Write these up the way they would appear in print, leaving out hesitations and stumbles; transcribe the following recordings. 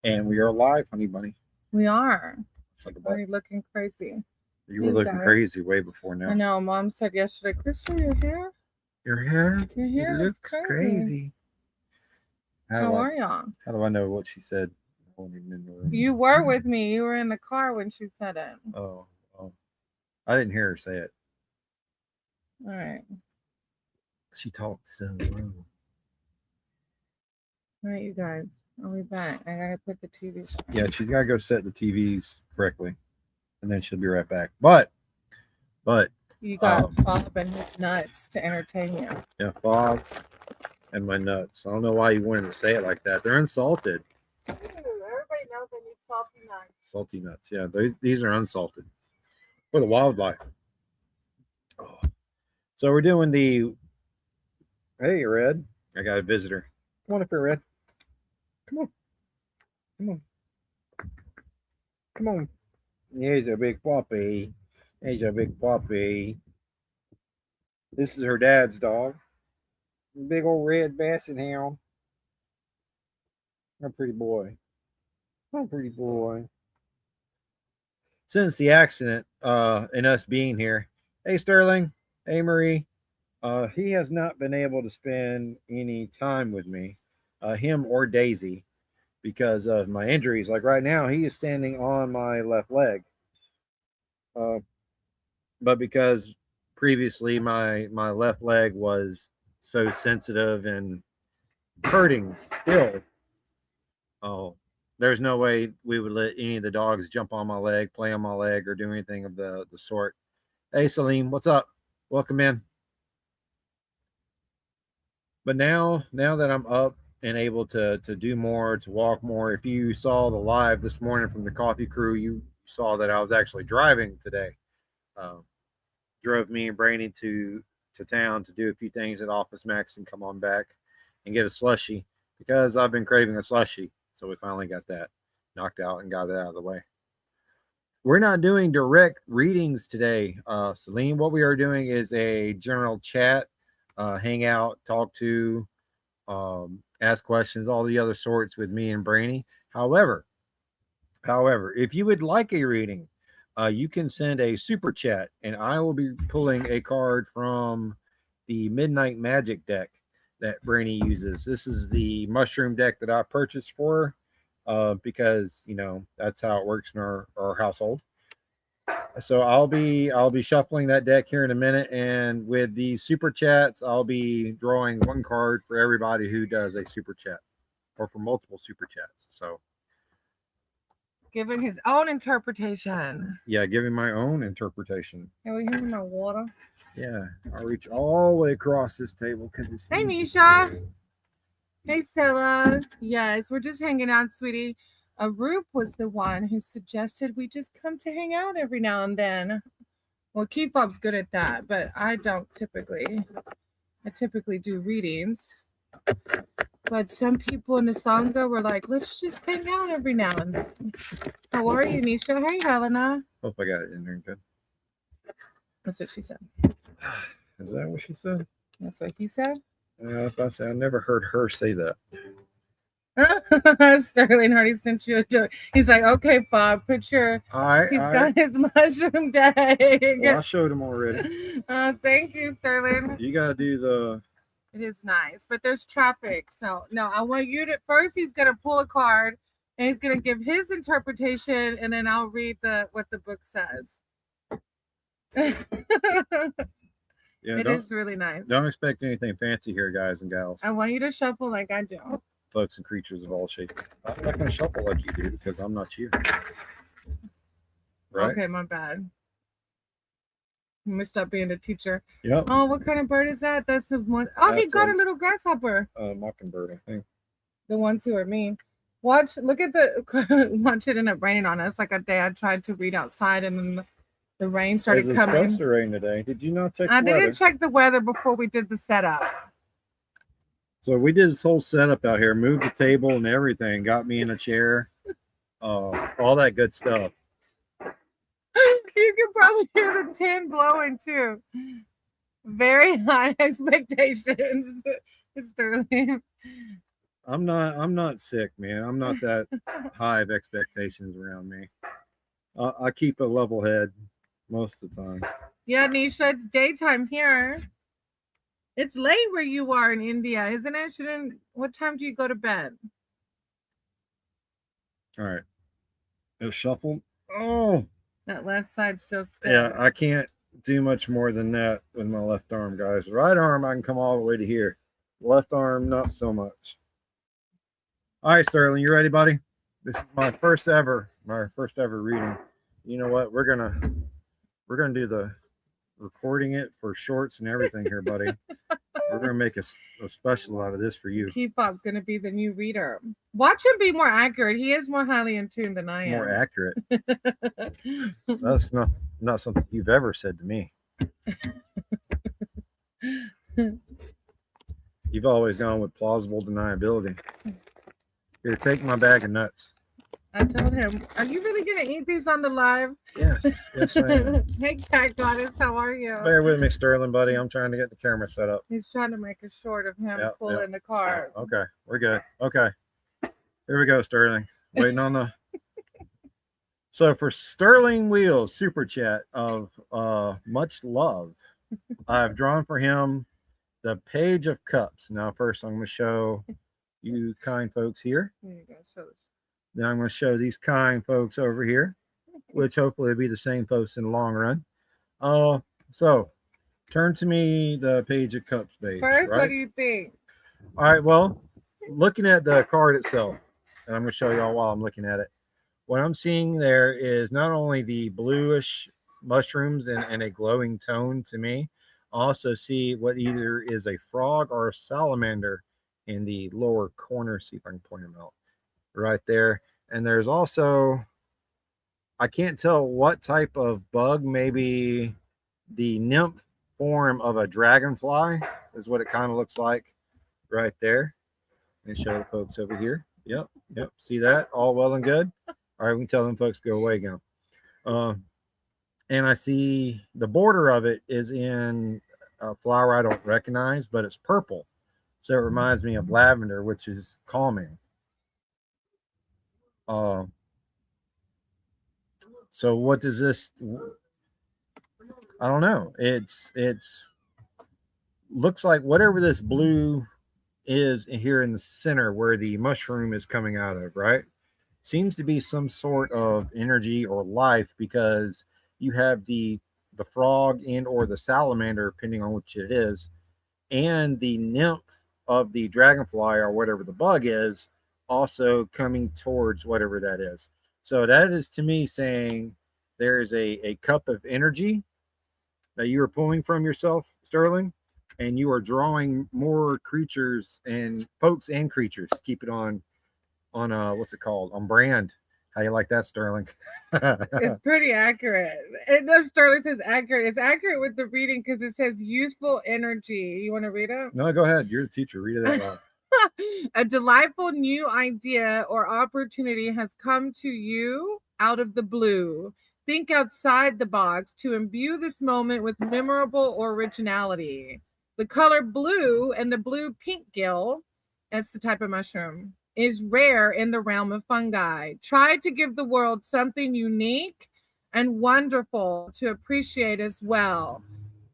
And we are live, honey bunny. We are. Like a butt. Already looking crazy. You were Hey looking guys. crazy way before I now. know. Mom said yesterday, Krista, your hair? Your hair? Your hair It looks looks crazy. crazy. How are y'all? How do I know what she said? I wasn't even in the room. You were with me. You were in the car when she said it. Oh, I didn't hear her say it. All right. She talked so low. All right, you guys. I'll be back. I gotta put the TV on. Yeah, she's got to go set the TVs correctly, and then she'll be right back. But You got Bob and his nuts to entertain you. yeah, Bob and my nuts. I don't know why you wanted to say it like that. They're unsalted. Everybody knows I need salty nuts. Salty nuts. Yeah, these are unsalted for the wildlife. Oh. So we're doing the. Hey, Red. I got a visitor. Come on up here, Red. Come on. Come on. Come on. Here's a big puppy. Here's a big puppy. This is her dad's dog. Big old red basset hound. A pretty boy. A pretty boy. Since the accident, and us being here, hey Sterling, hey Marie, he has not been able to spend any time with me, him or Daisy, because of my injuries. Like right now, he is standing on my left leg. Uh, but because previously my left leg was so sensitive and hurting still, oh, there's no way we would let any of the dogs jump on my leg, play on my leg, or do anything of the sort. Hey Salim, what's up? Welcome in. But now that I'm up and able to do more, to walk more, if you saw the live this morning from the coffee crew, you saw that I was actually driving today. Um, Drove me and Brainy to town to do a few things at Office Max and come on back and get a slushy because I've been craving a slushy. So we finally got that knocked out and got it out of the way. We're not doing direct readings today, Celine. What we are doing is a general chat, hang out, talk to, ask questions, all the other sorts with me and Brainy. However, if you would like a reading, you can send a super chat, and I will be pulling a card from the Midnight Magic deck that Brainy uses. This is the mushroom deck that I purchased for her, because that's how it works in our household. So I'll be shuffling that deck here in a minute, and with the super chats, I'll be drawing one card for everybody who does a super chat, or for multiple super chats. So Giving his own interpretation. yeah, giving my own interpretation. Can we hear my water? Yeah, I'll reach all the way across this table because it's. Hey, Nisha. Hey, Stella. Yes, we're just hanging out, sweetie. Arup was the one who suggested we just come to hang out every now and then. Well, KeyFob's good at that, but I don't typically. I typically do readings. But some people in the Sangha were like, let's just hang out every now and then. How are you, Nisha? Hey, Helena. Hope I got it in there good. That's what she said. Is that what she said? That's what he said. If I say I never heard her say that. Sterling Hardy sent you a joke. He's like, okay, Bob, put your. He's got his mushroom deck. Well, I showed him already. Thank you, Sterling. You gotta do the. It is nice, but there's traffic. So no, I want you to first. He's gonna pull a card, and he's gonna give his interpretation, and then I'll read what the book says. Yeah, it is really nice. Don't expect anything fancy here, guys and gals. I want you to shuffle like I do. Folks and creatures of all shapes. I'm not gonna shuffle like you do because I'm not you. Right? Okay, my bad. I messed up being a teacher. Yep. Oh, what kind of bird is that? That's the one. Oh, he got a little grasshopper. Mockingbird, I think. The ones who are mean. Look at watch it end up raining on us. Like a day I tried to read outside and then the rain started coming. It's supposed to rain today. Did you not check the weather? I didn't check the weather before we did the setup. So we did this whole setup out here, moved the table and everything, got me in a chair, all that good stuff. You can probably hear the tin blowing too. Very high expectations, Sterling. I'm not sick, man. I'm not that high of expectations around me. I keep a level head most of the time. Yeah, Nisha, it's daytime here. It's late where you are in India, isn't it? Shouldn't what time do you go to bed? All right. It shuffled. Oh, That left side still stiff. yeah. I can't do much more than that with my left arm, guys. Right arm, I can come all the way to here. Left arm, not so much. All right, Sterling, you ready, buddy? This is my first ever reading. You know what? We're gonna do the recording it for shorts and everything here, buddy. We're gonna make a special out of this for you. KeyFob's gonna be the new reader. Watch him be more accurate. He is more highly in tune than I am. More accurate. That's not something you've ever said to me. You've always gone with plausible deniability. Here, take my bag of nuts. I told him, are you really gonna eat these on the live? Yes, yes, I am. Hey, Cat Goddess, how are you? Bear with me, Sterling, buddy. I'm trying to get the camera set up. He's trying to make a short of him pulling the car. Okay, we're good. Okay, here we go, Sterling. Waiting on the. So for Sterling Wheels super chat of much love, I've drawn for him the Page of Cups. Now, first I'm going to show you kind folks here. There you go. Show this. Then I'm going to show these kind folks over here, which hopefully will be the same folks in the long run. So turn to me the Page of Cups page. First, right? what do you think? All right, well, looking at the card itself, and I'm going to show y'all while I'm looking at it. What I'm seeing there is not only the bluish mushrooms and a glowing tone to me, I also see what either is a frog or a salamander in the lower corner. See if I can point them out right there. And there's also, I can't tell what type of bug, maybe the nymph form of a dragonfly is what it kind of looks like right there. Let me show the folks over here. Yep. See that? All well and good. All right, we can tell them folks go away now. And I see the border of it is in a flower I don't recognize, but it's purple. So it reminds me of lavender, which is calming. So what does this? I don't know. It's looks like whatever this blue is here in the center where the mushroom is coming out of, right? Seems to be some sort of energy or life, because you have the frog and or the salamander, depending on which it is, and the nymph of the dragonfly or whatever the bug is also coming towards whatever that is. So that is to me saying there is a cup of energy that you are pulling from yourself, Sterling, and you are drawing more creatures and folks and creatures. Keep it on what's it called? On brand. How you like that, Sterling? It's pretty accurate. It does. Sterling says accurate. It's accurate with the reading because it says youthful energy. You want to read it? No, go ahead. You're the teacher. Read it out loud. A delightful new idea or opportunity has come to you out of the blue. Think outside the box to imbue this moment with memorable originality. The color blue and the blue pink gill, that's the type of mushroom, is rare in the realm of fungi. Try to give the world something unique and wonderful to appreciate as well.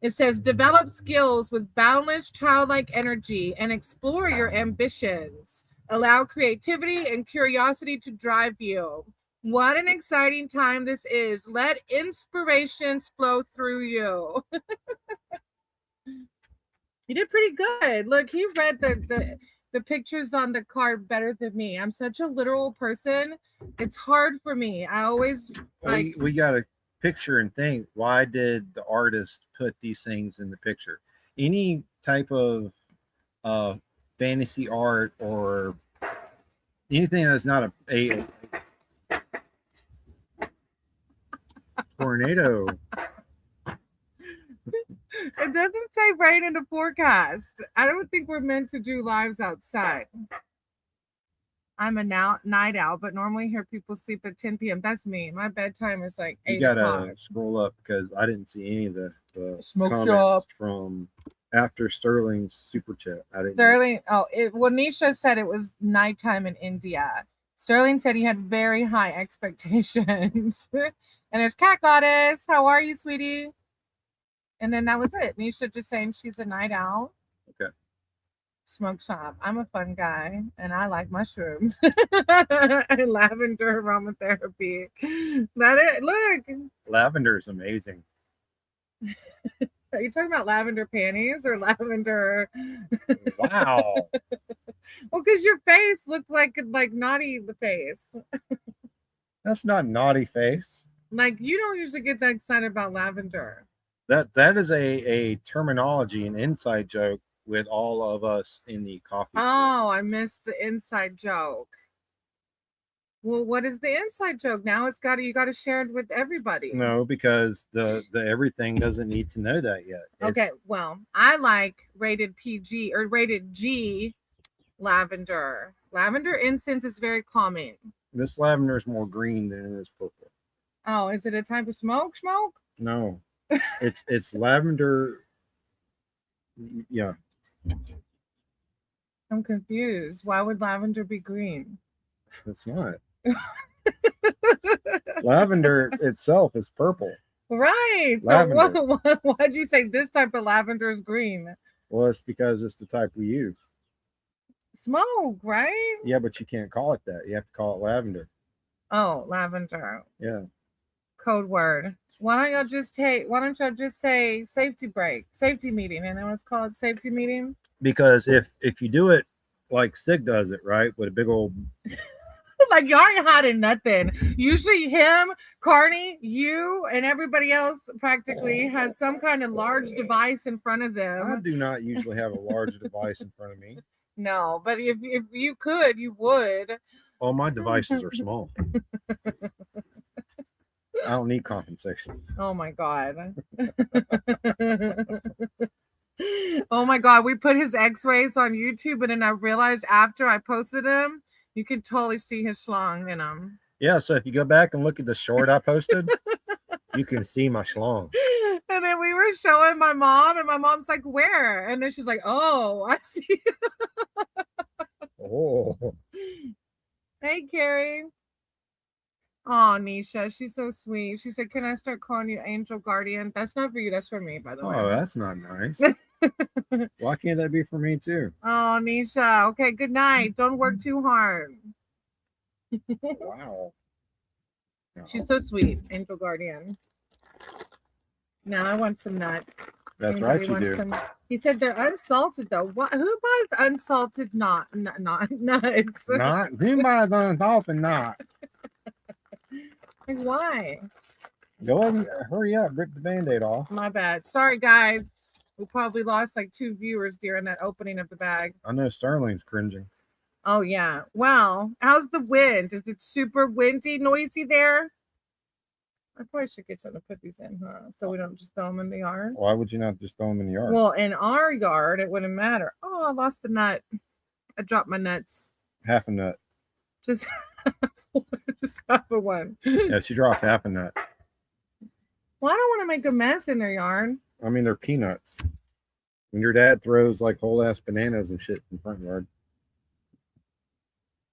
It says, develop skills with boundless childlike energy and explore your ambitions. Allow creativity and curiosity to drive you. What an exciting time this is. Let inspirations flow through you. You did pretty good. Look, he read the pictures on the card better than me. I'm such a literal person. It's hard for me. I always we got to picture and think, why did the artist put these things in the picture? Any type of fantasy art or anything that's not a tornado. It doesn't say rain in the forecast. I don't think we're meant to do lives outside. I'm a night owl, but normally hear people sleep at 10 p.m. That's me. My bedtime is like 8 o'clock. You gotta scroll up because I didn't see any of the Smoke comments shop from after Sterling's super chat. I didn't. Sterling, Nisha said it was nighttime in India. Sterling said he had very high expectations. And there's Cat Goddess. How are you, sweetie? And then that was it. Nisha just saying she's a night owl. Okay. Smoke shop. I'm a fun guy and I like mushrooms. Lavender aromatherapy. That it. Look. Lavender is amazing. Are you talking about lavender panties or lavender? Wow. Well, because your face looked like naughty face. That's not naughty face. Like you don't usually get that excited about lavender. That is a terminology, an inside joke with all of us in the coffee. Oh, I missed the inside joke. Well, what is the inside joke? Now you got to share it with everybody. No, because the everything doesn't need to know that yet. Okay, well, I like rated PG or rated G lavender. Lavender incense is very calming. This lavender is more green than it is purple. Oh, is it a type of smoke? No. It's lavender. Yeah. I'm confused. Why would lavender be green? It's not. Lavender itself is purple. Right. Lavender. So why'd you say this type of lavender is green? Well, it's because it's the type we use. Smoke, right? Yeah, but you can't call it that. You have to call it lavender. Oh, lavender. Yeah. Code word. Why don't y'all just say safety meeting, and then let's call it safety meeting? Because if you do it like Sig does it, right, with a big old like y'all ain't hiding nothing. Usually him, Carney, you, and everybody else practically has some kind of large device in front of them. I do not usually have a large device in front of me. No, but if you could, you would. All my devices are small. I don't need compensation. Oh my God. Oh my God. We put his x-rays on YouTube, and then I realized after I posted them, you can totally see his schlong in them. Yeah, so if you go back and look at the short I posted, you can see my schlong. And then we were showing my mom, and my mom's like, where? And then she's like, oh, I see. Oh. Hey, Carrie. Oh, Nisha, she's so sweet. She said, can I start calling you Angel Guardian? That's not for you. That's for me, by the way. Oh, that's not nice. Why can't that be for me, too? Oh, Nisha. Okay, good night. Don't work too hard. Wow. No. She's so sweet, Angel Guardian. Now I want some nuts. That's Anybody right, you do. Some... He said they're unsalted, though. What? Who buys unsalted nuts? Not? Who buys unsalted nuts? Like, why? Go ahead and hurry up. Rip the Band-Aid off. My bad. Sorry, guys. We probably lost like 2 viewers during that opening of the bag. I know Sterling's cringing. Oh, yeah. Well, how's the wind? Is it super windy, noisy there? I probably should get something to put these in, huh? So we don't just throw them in the yard. Why would you not just throw them in the yard? Well, in our yard, it wouldn't matter. Oh, I lost a nut. I dropped my nuts. Half a nut. Just half of one. Yeah, she dropped half a nut. Well, I don't want to make a mess in their yard. I mean, they're peanuts. When your dad throws like whole ass bananas and shit in the front yard.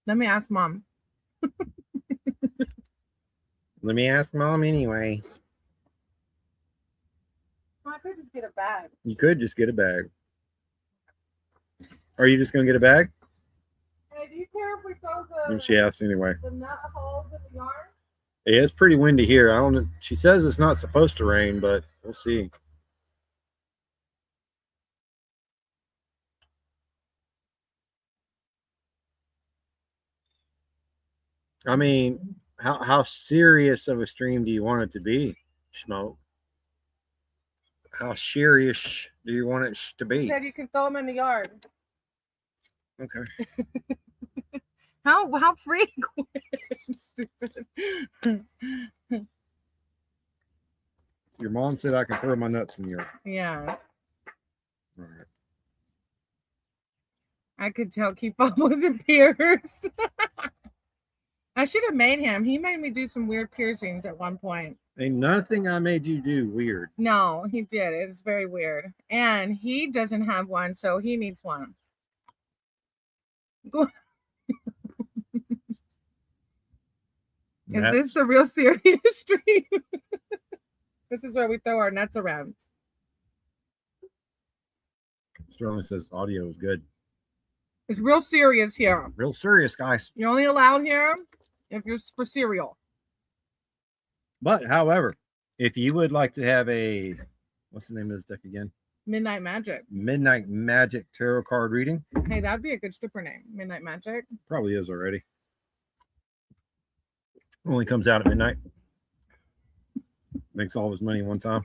Let me ask Mom. Let me ask Mom anyway. Well, I could just get a bag. You could just get a bag. Are you just going to get a bag? Hey, do you care if we throw And she asked anyway. the nut holes in the yard? Yeah, it's pretty windy here. I don't know. She says it's not supposed to rain, but we'll see. I mean, how serious of a stream do you want it to be, Smoke? How serious do you want it to be? You said you can throw them in the yard. Okay. How frequent? Stupid. Your mom said I can throw my nuts in the yard. Yeah. All right. I could tell KeyFob wasn't pierced. I should have made him. He made me do some weird piercings at one point. Ain't nothing I made you do weird. No, he did. It's very weird. And he doesn't have one, so he needs one. Is this the real serious stream? This is where we throw our nuts around. Sterling says audio is good. It's real serious here. Real serious, guys. You're only allowed here if you're for cereal. But, however, if you would like to have a, what's the name of this deck again? Midnight Magic. Midnight Magic tarot card reading. Hey, that'd be a good stripper name. Midnight Magic. Probably is already. Only comes out at midnight. Makes all of his money one time.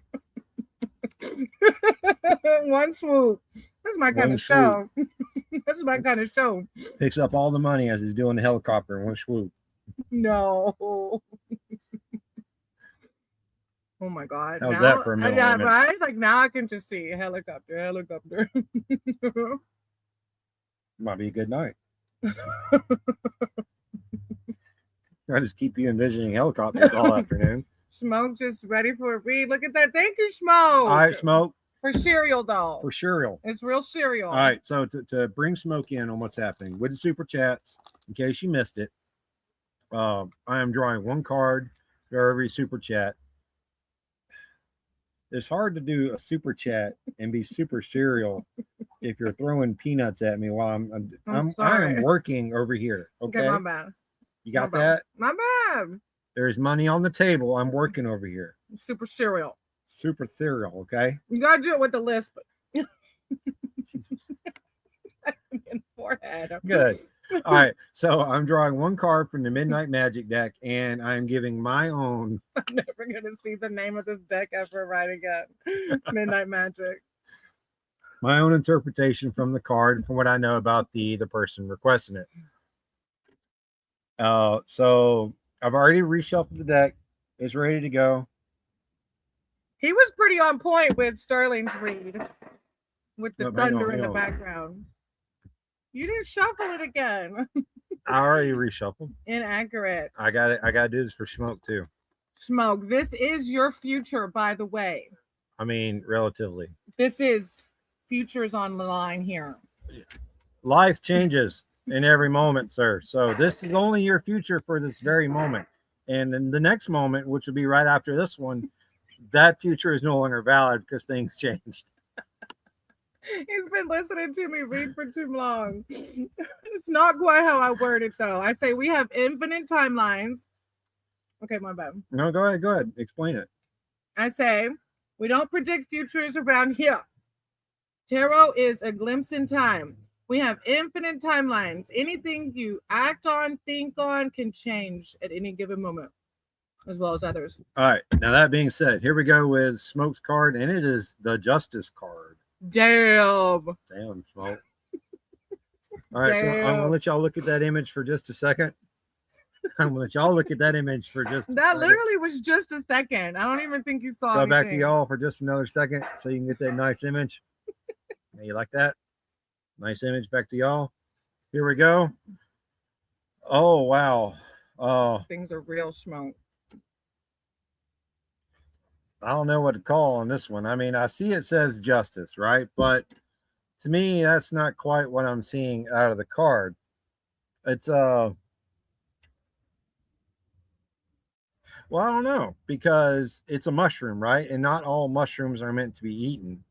One swoop. That's my kind of show. This is my kind of show. Picks up all the money as he's doing the helicopter in one swoop. No. Oh my God. How's that for a middle yeah, image? right? Like now I can just see helicopter. Might be a good night. I just keep you envisioning helicopters all afternoon. Smoke just ready for a read. Look at that. Thank you, Smoke. All right, Smoke. For cereal, though. For cereal. It's real cereal. All right, so to bring Smoke in on what's happening with the super chats, in case you missed it, I am drawing one card for every super chat. It's hard to do a super chat and be super cereal if you're throwing peanuts at me while I am working over here. Okay, my bad. You got that? My bad. There's money on the table. I'm working over here. Super cereal. Super cereal. Okay. You gotta do it with the lisp. Forehead. Good. All right. So I'm drawing one card from the Midnight Magic deck, and I'm giving my own. I'm never gonna see the name of this deck ever right again. Midnight Magic. My own interpretation from the card, from what I know about the person requesting it. So I've already reshuffled the deck. It's ready to go. He was pretty on point with Sterling's read, with the thunder in the background. You didn't shuffle it again. I already reshuffled. Inaccurate. I got it. I got to do this for Smoke too. Smoke, this is your future, by the way. I mean, relatively. This is futures on the line here. Life changes in every moment, sir. So this is only your future for this very moment. And in the next moment, which will be right after this one, that future is no longer valid because things changed. He's been listening to me read for too long. It's not quite how I word it, though. I say we have infinite timelines. Okay, my bad. No, go ahead. Go ahead. Explain it. I say we don't predict futures around here. Tarot is a glimpse in time. We have infinite timelines. Anything you act on, think on, can change at any given moment, as well as others. All right. Now, that being said, here we go with Smoke's card, and it is the Justice card. Damn, Smoke. All right, so I'm going to let y'all look at that image for just a second. I'm going to let y'all look at that image for just that literally was just a second. I don't even think you saw anything. Back to y'all for just another second so you can get that nice image. You like that? Nice image. Back to y'all. Here we go. Oh, wow. Things are real, Smoke. I don't know what to call on this one. I mean, I see it says justice, right? But to me, that's not quite what I'm seeing out of the card. It's well, I don't know, because it's a mushroom, right? And not all mushrooms are meant to be eaten.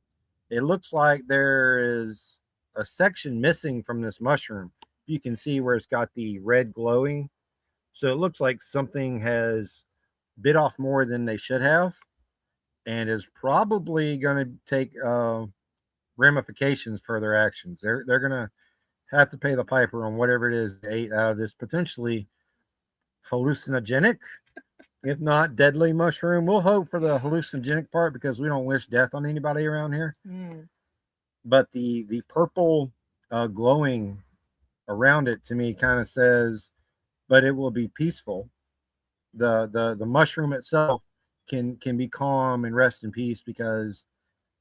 It looks like there is a section missing from this mushroom. You can see where it's got the red glowing. So it looks like something has bit off more than they should have, and is probably going to take ramifications for their actions. They're going to have to pay the piper on whatever it is they ate out of this potentially hallucinogenic, if not deadly mushroom. We'll hope for the hallucinogenic part because we don't wish death on anybody around here. But the purple glowing around it to me kind of says, but it will be peaceful. The mushroom itself can be calm and rest in peace because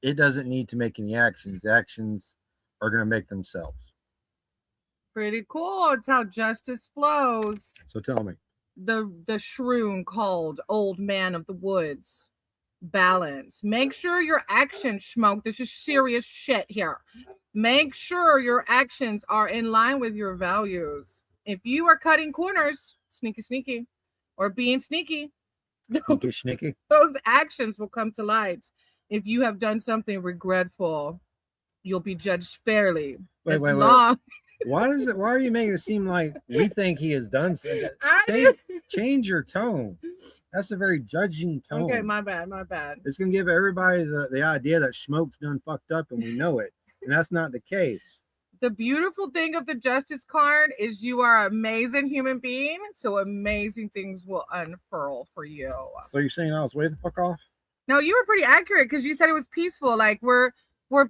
it doesn't need to make any actions. The actions are going to make themselves. Pretty cool. It's how justice flows. So tell me. the shroom called Old Man of the Woods. Balance. Make sure your actions, Smoke. This is serious shit here. Make sure your actions are in line with your values. If you are cutting corners, sneaky, or being sneaky, Sneaky. those actions will come to light. If you have done something regretful, you'll be judged fairly. Wait. Long. Why are you making it seem like we think he has done something? Change your tone. That's a very judging tone. Okay, my bad. It's gonna give everybody the idea that Smoke's done fucked up and we know it. And that's not the case. The beautiful thing of the Justice card is you are an amazing human being, so amazing things will unfurl for you. So you're saying I was way the fuck off? No, you were pretty accurate because you said it was peaceful. Like we're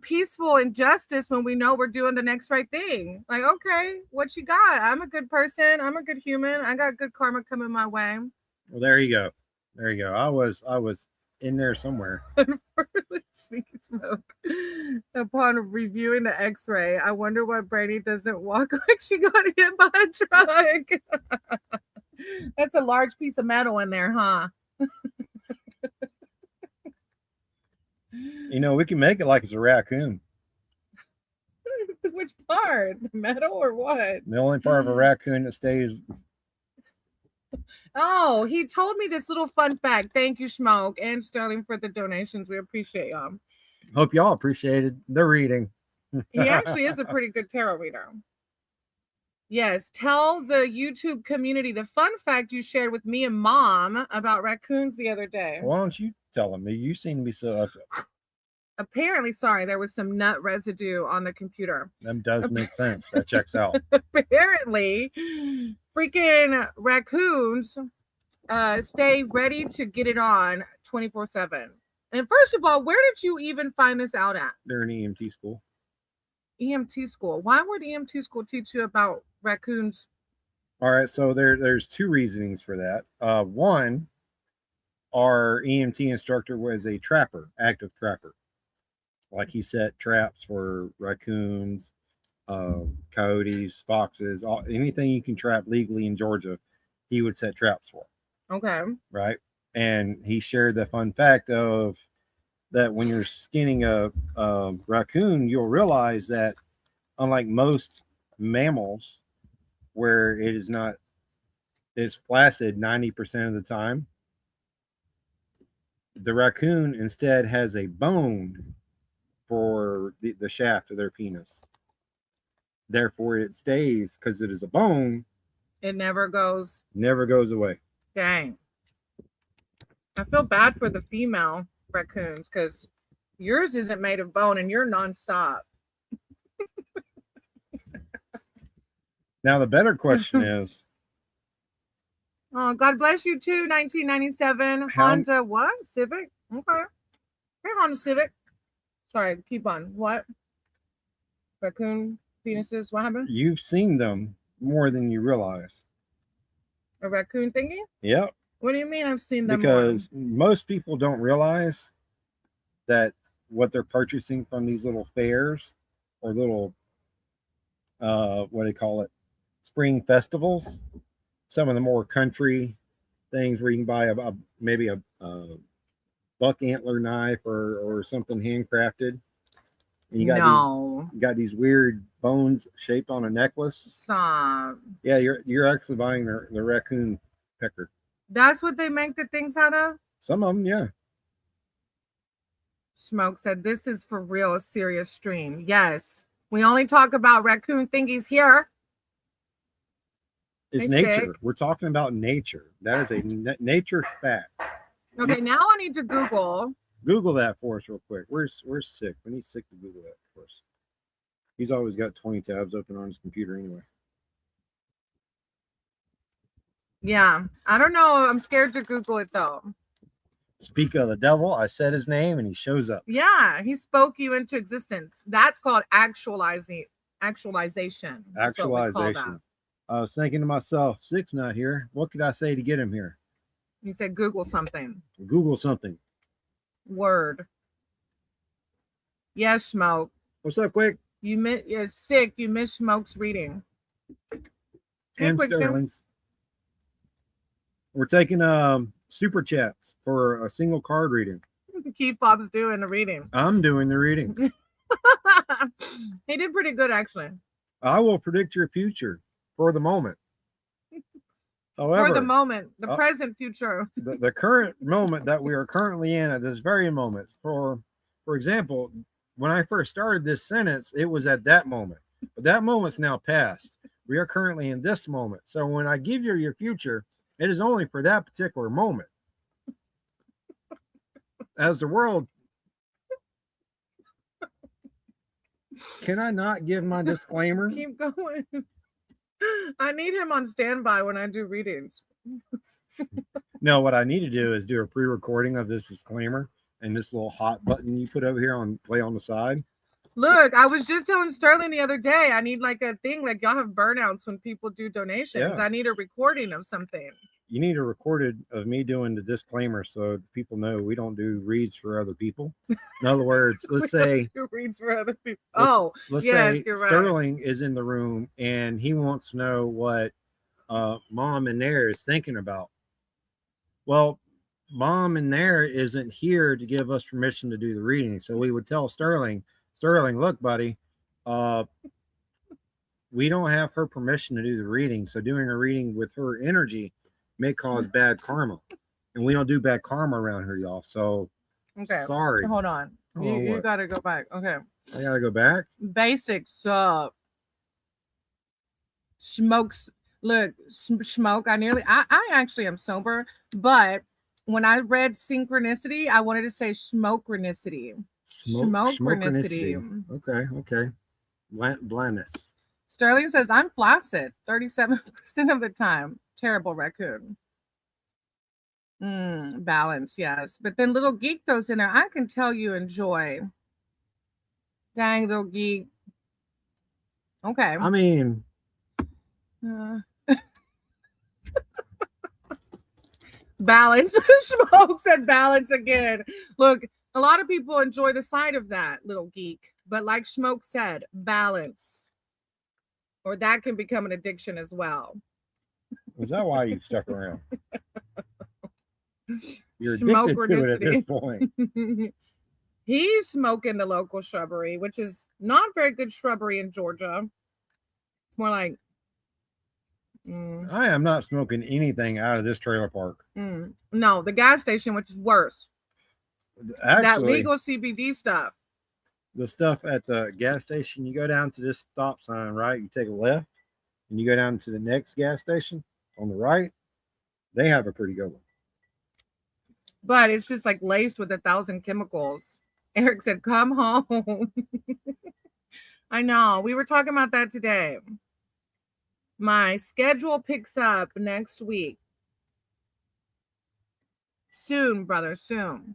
peaceful in justice when we know we're doing the next right thing. Like, okay, what you got? I'm a good person. I'm a good human. I got good karma coming my way. Well, there you go. I was in there somewhere. Smoke. Upon reviewing the X-ray, I wonder why Brainy doesn't walk like she got hit by a truck. That's a large piece of metal in there, huh? You know, we can make it like it's a raccoon. Which part? The metal or what? The only part of a raccoon that stays. Oh, he told me this little fun fact. Thank you, Smoke and Sterling, for the donations. We appreciate y'all. Hope y'all appreciated the reading. He actually is a pretty good tarot reader. Yes, tell the YouTube community the fun fact you shared with me and Mom about raccoons the other day. Why don't you tell them? You seem to be so. Apparently, sorry, there was some nut residue on the computer. That does make sense. That checks out. Apparently, freaking raccoons stay ready to get it on 24/7. And first of all, where did you even find this out at? They're in EMT school. EMT school. Why would EMT school teach you about raccoons? All right, so there's two reasonings for that. One, our EMT instructor was a trapper, active trapper. Like he set traps for raccoons, coyotes, foxes, anything you can trap legally in Georgia, he would set traps for. Okay. Right. And he shared the fun fact of that when you're skinning a raccoon, you'll realize that unlike most mammals, where it is not, it's flaccid 90% of the time, the raccoon instead has a bone for the shaft of their penis. Therefore, it stays because it is a bone. It never goes away. Dang. I feel bad for the female raccoons because yours isn't made of bone and you're nonstop. Now, the better question is. Oh, God bless you too, 1997 Honda what? Civic? Okay. Hey, Honda Civic. Sorry, keep on. What? Raccoon penises? What happened? You've seen them more than you realize. A raccoon thingy? Yep. What do you mean I've seen them because most people don't realize that what they're purchasing from these little fairs or little, what do they call it? Spring festivals. Some of the more country things where you can buy maybe a buck antler knife or something handcrafted. And you got got these weird bones shaped on a necklace. Stop. Yeah, you're actually buying the raccoon pecker. That's what they make the things out of? Some of them, yeah. Smoke said, this is for real a serious stream. Yes. We only talk about raccoon thingies here. It's nature. We're talking about nature. That is a nature fact. Okay, now I need to Google that for us real quick. Where's Sick? We need Sick to Google that for us. He's always got 20 tabs open on his computer anyway. Yeah, I don't know. I'm scared to Google it though. Speak of the devil, I said his name and he shows up. Yeah, he spoke you into existence. That's called actualization. Actualization. I was thinking to myself, Sick's not here. What could I say to get him here? You said Google something. Google something. Word. Yes, Smoke. What's up, Quick? You're Sick. You missed Smoke's reading. And Sterling's. We're taking super chats for a single card reading. KeyFob's doing the reading. I'm doing the reading. He did pretty good, actually. I will predict your future for the moment. However, for the moment, the present, future, the current moment that we are currently in at this very moment. For example, when I first started this sentence, it was at that moment, but that moment's now past. We are currently in this moment. So when I give you your future, it is only for that particular moment. As the world, can I not give my disclaimer? Keep going. I need him on standby when I do readings. No, what I need to do is do a pre-recording of this disclaimer and this little hot button you put over here on play on the side. Look, I was just telling Sterling the other day, I need like a thing, like y'all have burnouts when people do donations. Yeah. I need a recording of something. You need a recorded of me doing the disclaimer so people know we don't do reads for other people. In other words, let's say do reads for other people. Let's say you're right. Sterling is in the room and he wants to know what Mom and Nair is thinking about. Well, Mom and Nair isn't here to give us permission to do the reading, so we would tell Sterling, look, buddy, we don't have her permission to do the reading, so doing a reading with her energy may cause bad karma, and we don't do bad karma around here, y'all. So, okay, sorry. Hold on, you got to go back. Okay, I gotta go back. Basics up. Smokes. Look, smoke. I actually am sober, but when I read synchronicity, I wanted to say smoke-renicity. Smoke-renicity. Okay. Blindness. Sterling says, I'm flaccid 37% of the time. Terrible raccoon. Balance, yes. But then little geek throws in there. I can tell you enjoy. Dang, little geek. Okay. I mean... balance. Smoke said balance again. Look, a lot of people enjoy the sight of that, little geek. But like Smoke said, balance. Or that can become an addiction as well. Is that why you stuck around? You're addicted to it at this point. He's smoking the local shrubbery, which is not very good shrubbery in Georgia. It's more like... I am not smoking anything out of this trailer park. No, the gas station, which is worse. Actually, that legal CBD stuff. The stuff at the gas station, you go down to this stop sign, right? You take a left, and you go down to the next gas station on the right. They have a pretty good one. But it's just like laced with 1,000 chemicals. Eric said, come home. I know. We were talking about that today. My schedule picks up next week. Soon, brother, soon.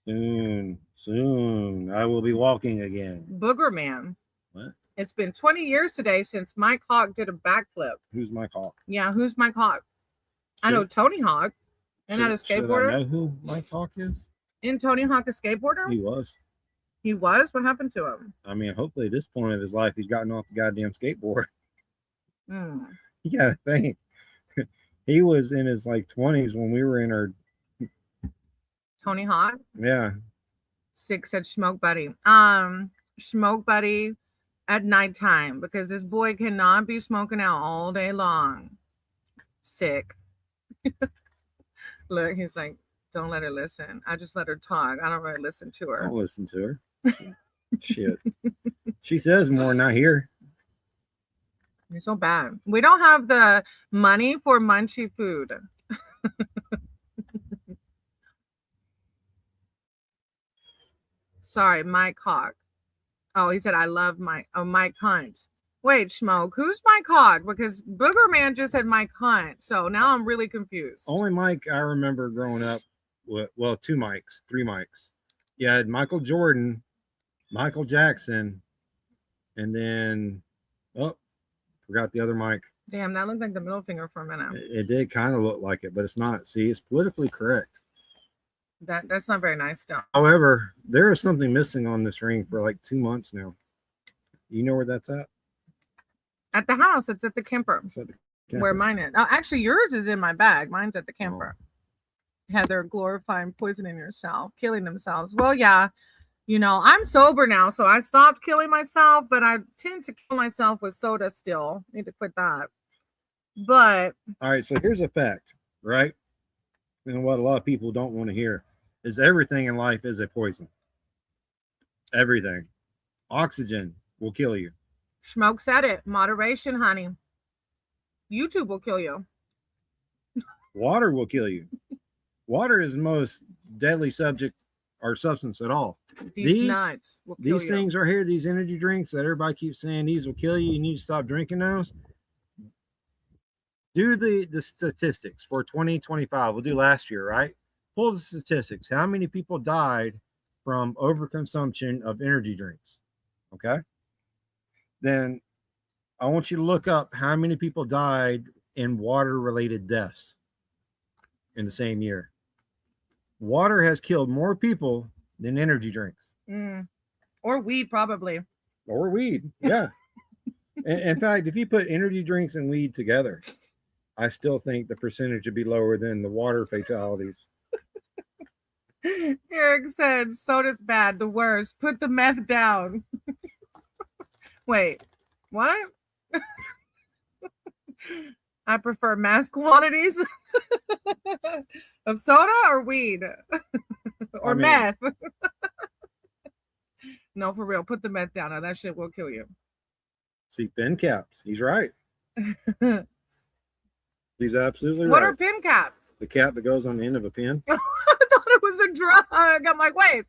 Soon. I will be walking again. Booger Man. What? It's been 20 years today since Mike Hawk did a backflip. Who's Mike Hawk? Yeah, who's Mike Hawk? I know Tony Hawk. And not a skateboarder. Should I know who Mike Hawk is? Isn't Tony Hawk a skateboarder? He was. He was? What happened to him? I mean, hopefully at this point of his life, he's gotten off the goddamn skateboard. You gotta think. He was in his like 20s when we were in our... Tony Hawk? Yeah. 6 said Smoke Buddy. Smoke Buddy at nighttime, because this boy cannot be smoking out all day long. Sick. Look, he's like, don't let her listen. I just let her talk. I don't really listen to her. I don't listen to her. Shit. She says more than I hear. You're so bad. We don't have the money for munchy food. Sorry, Mike Hawk. Oh, he said, I love Mike. Oh, Mike Hunt. Wait, Smoke, who's Mike Hawk? Because Booger Man just said Mike Hunt. So now I'm really confused. Only Mike I remember growing up. Well, 2 Mikes, 3 Mikes. You had Michael Jordan, Michael Jackson, and then, forgot the other Mike. Damn, that looked like the middle finger for a minute. It did kind of look like it, but it's not. See, it's politically correct. That's not very nice stuff. However, there is something missing on this ring for like 2 months now. You know where that's at? At the house. It's at the camper. It's at the Camper. Where mine is. Oh, actually, yours is in my bag. Mine's at the Oh. camper. Heather glorifying poisoning yourself, killing themselves. Well, yeah, you know, I'm sober now, so I stopped killing myself, but I tend to kill myself with soda still. Need to quit that. But All right, so here's a fact, right? And what a lot of people don't want to hear is everything in life is a poison. Everything. Oxygen will kill you. Smoke said it. Moderation, honey. YouTube will kill you. Water will kill you. Water is the most deadly subject or substance at all. These nuts will kill These you. things right here, these energy drinks that everybody keeps saying these will kill you, you need to stop drinking those. Do the statistics for 2025. We'll do last year, right? Pull the statistics. How many people died from overconsumption of energy drinks? Okay. Then I want you to look up how many people died in water related deaths in the same year. Water has killed more people than energy drinks. Or weed, probably. Or weed. Yeah. In fact, if you put energy drinks and weed together, I still think the percentage would be lower than the water fatalities. Eric said, soda's bad, the worst. Put the meth down. Wait, what? I prefer mass quantities of soda or weed or meth. No, for real. Put the meth down. Now, that shit will kill you. See, pin caps. He's right. He's absolutely right. What are pin caps? The cap that goes on the end of a pin. I thought it was a drug. I'm like, wait,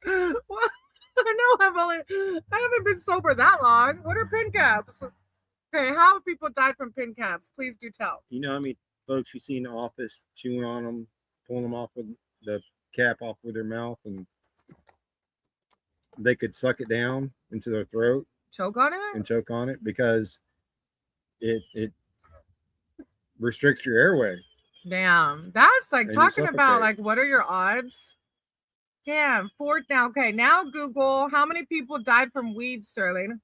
what? I haven't been sober that long. What are pin caps? Okay, how have people died from pin caps? Please do tell. You know how many folks you see in the office chewing on them, pulling them off with the cap off with their mouth, and they could suck it down into their throat, choke on it because it restricts your airway. Damn, that's like talking about like what are your odds? Damn, fourth now. Okay, now Google how many people died from weed, Sterling.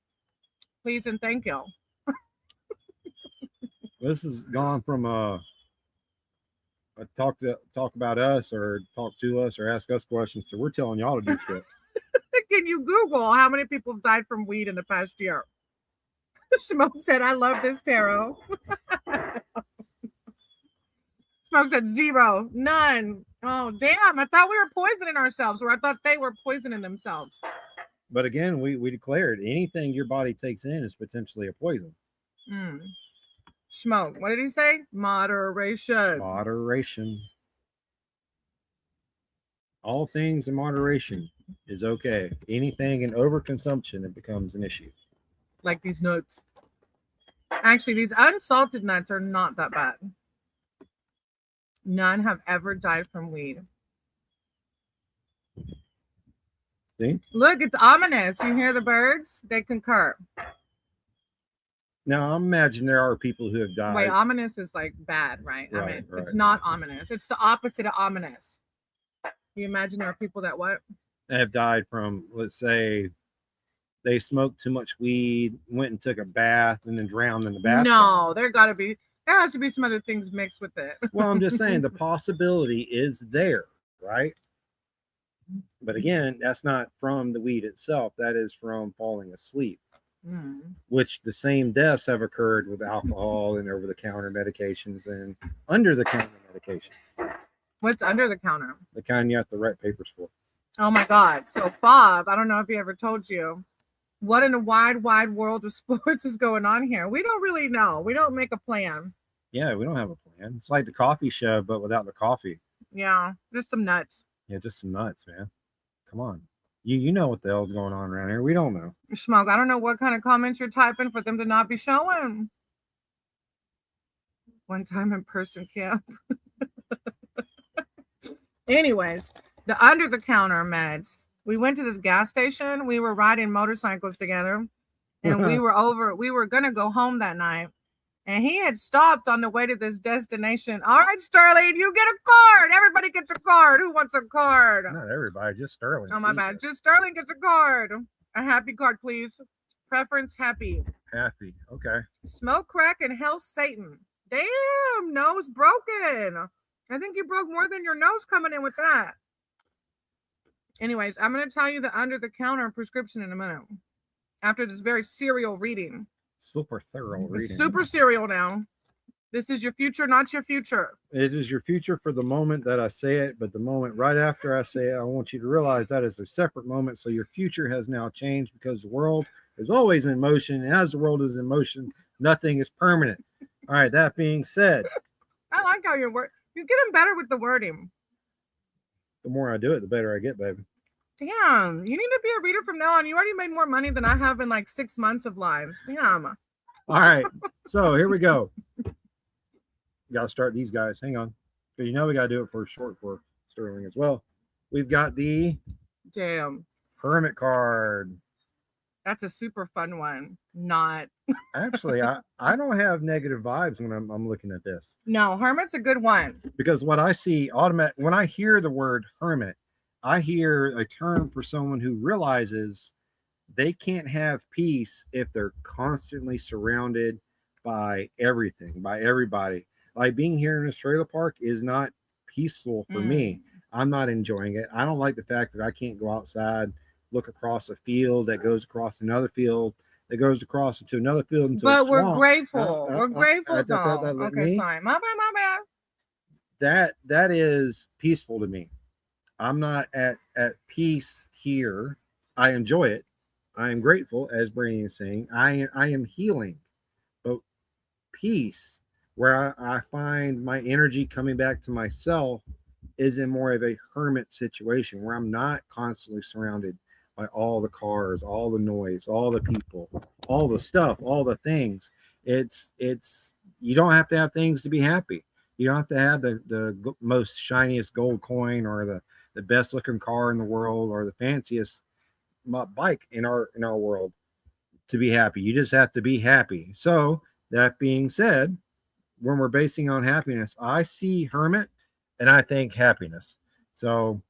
Please and thank you. This has gone from a talk about us or talk to us or ask us questions to we're telling y'all to do shit. Can you Google how many people died from weed in the past year? Smoke said, I love this tarot. Smoke said 0, none. Oh, damn. I thought we were poisoning ourselves, or I thought they were poisoning themselves. But again, we declared anything your body takes in is potentially a poison. Smoke. What did he say? Moderation. Moderation. All things in moderation is okay. Anything in overconsumption, it becomes an issue. Like these nuts. Actually, these unsalted nuts are not that bad. None have ever died from weed. See? Look, it's ominous. You hear the birds? They concur. Now, I imagine there are people who have died. Wait, ominous is like bad, right? I mean, it's not ominous. It's the opposite of ominous. You imagine there are people that what? Have died from, let's say, they smoked too much weed, went and took a bath, and then drowned in the bath. No, there has to be some other things mixed with it. Well, I'm just saying the possibility is there, right? But again, that's not from the weed itself. That is from falling asleep, which the same deaths have occurred with alcohol and over-the-counter medications and under-the-counter medications. What's under the counter? The kind you have to write papers for. Oh my God. So Fob, I don't know if he ever told you, what in the wide world of sports is going on here? We don't really know. We don't make a plan. Yeah, we don't have a plan. It's like the coffee show, but without the coffee. Yeah, just some nuts. Yeah, just some nuts, man. Come on. You know what the hell's going on around here. We don't know. Smoke, I don't know what kind of comments you're typing for them to not be showing. One time in person camp. Anyways, the under-the-counter meds. We went to this gas station. We were riding motorcycles together, and we were going to go home that night. And he had stopped on the way to this destination. All right, Sterling, you get a card. Everybody gets a card. Who wants a card? Not everybody, just Sterling. Oh, my bad. Just Sterling gets a card. A happy card, please. Preference happy. Happy. Okay. Smoke crack and hell Satan. Damn, nose broken. I think you broke more than your nose coming in with that. Anyways, I'm going to tell you the under-the-counter prescription in a minute. After this very serial reading. Super thorough reading. Super serial now. This is your future, not your future. It is your future for the moment that I say it, but the moment right after I say it, I want you to realize that is a separate moment. So your future has now changed because the world is always in motion. And as the world is in motion, nothing is permanent. All right, that being said. I like how you're getting better with the wording. The more I do it, the better I get, baby. Damn, you need to be a reader from now on. You already made more money than I have in like 6 months of lives. Damn. All right, so here we go. Got to start these guys. Hang on, because you know we got to do it for short for Sterling as well. We've got the Hermit card. That's a super fun one. Not actually, I don't have negative vibes when I'm looking at this. No, Hermit's a good one. Because what I see when I hear the word hermit, I hear a term for someone who realizes they can't have peace if they're constantly surrounded by everything, by everybody. Like being here in this trailer park is not peaceful for me. I'm not enjoying it. I don't like the fact that I can't go outside, look across a field that goes across another field, that goes across into another field. Into but a we're swamp. grateful. We're grateful, though. Okay, sorry. My bad. That is peaceful to me. I'm not at peace here. I enjoy it. I am grateful, as Brainy is saying. I am healing. But peace, where I find my energy coming back to myself, is in more of a hermit situation where I'm not constantly surrounded by all the cars, all the noise, all the people, all the stuff, all the things. It's you don't have to have things to be happy. You don't have to have the most shiniest gold coin or the best looking car in the world or the fanciest bike in our world to be happy. You just have to be happy. So that being said, when we're basing on happiness, I see hermit and I think happiness. So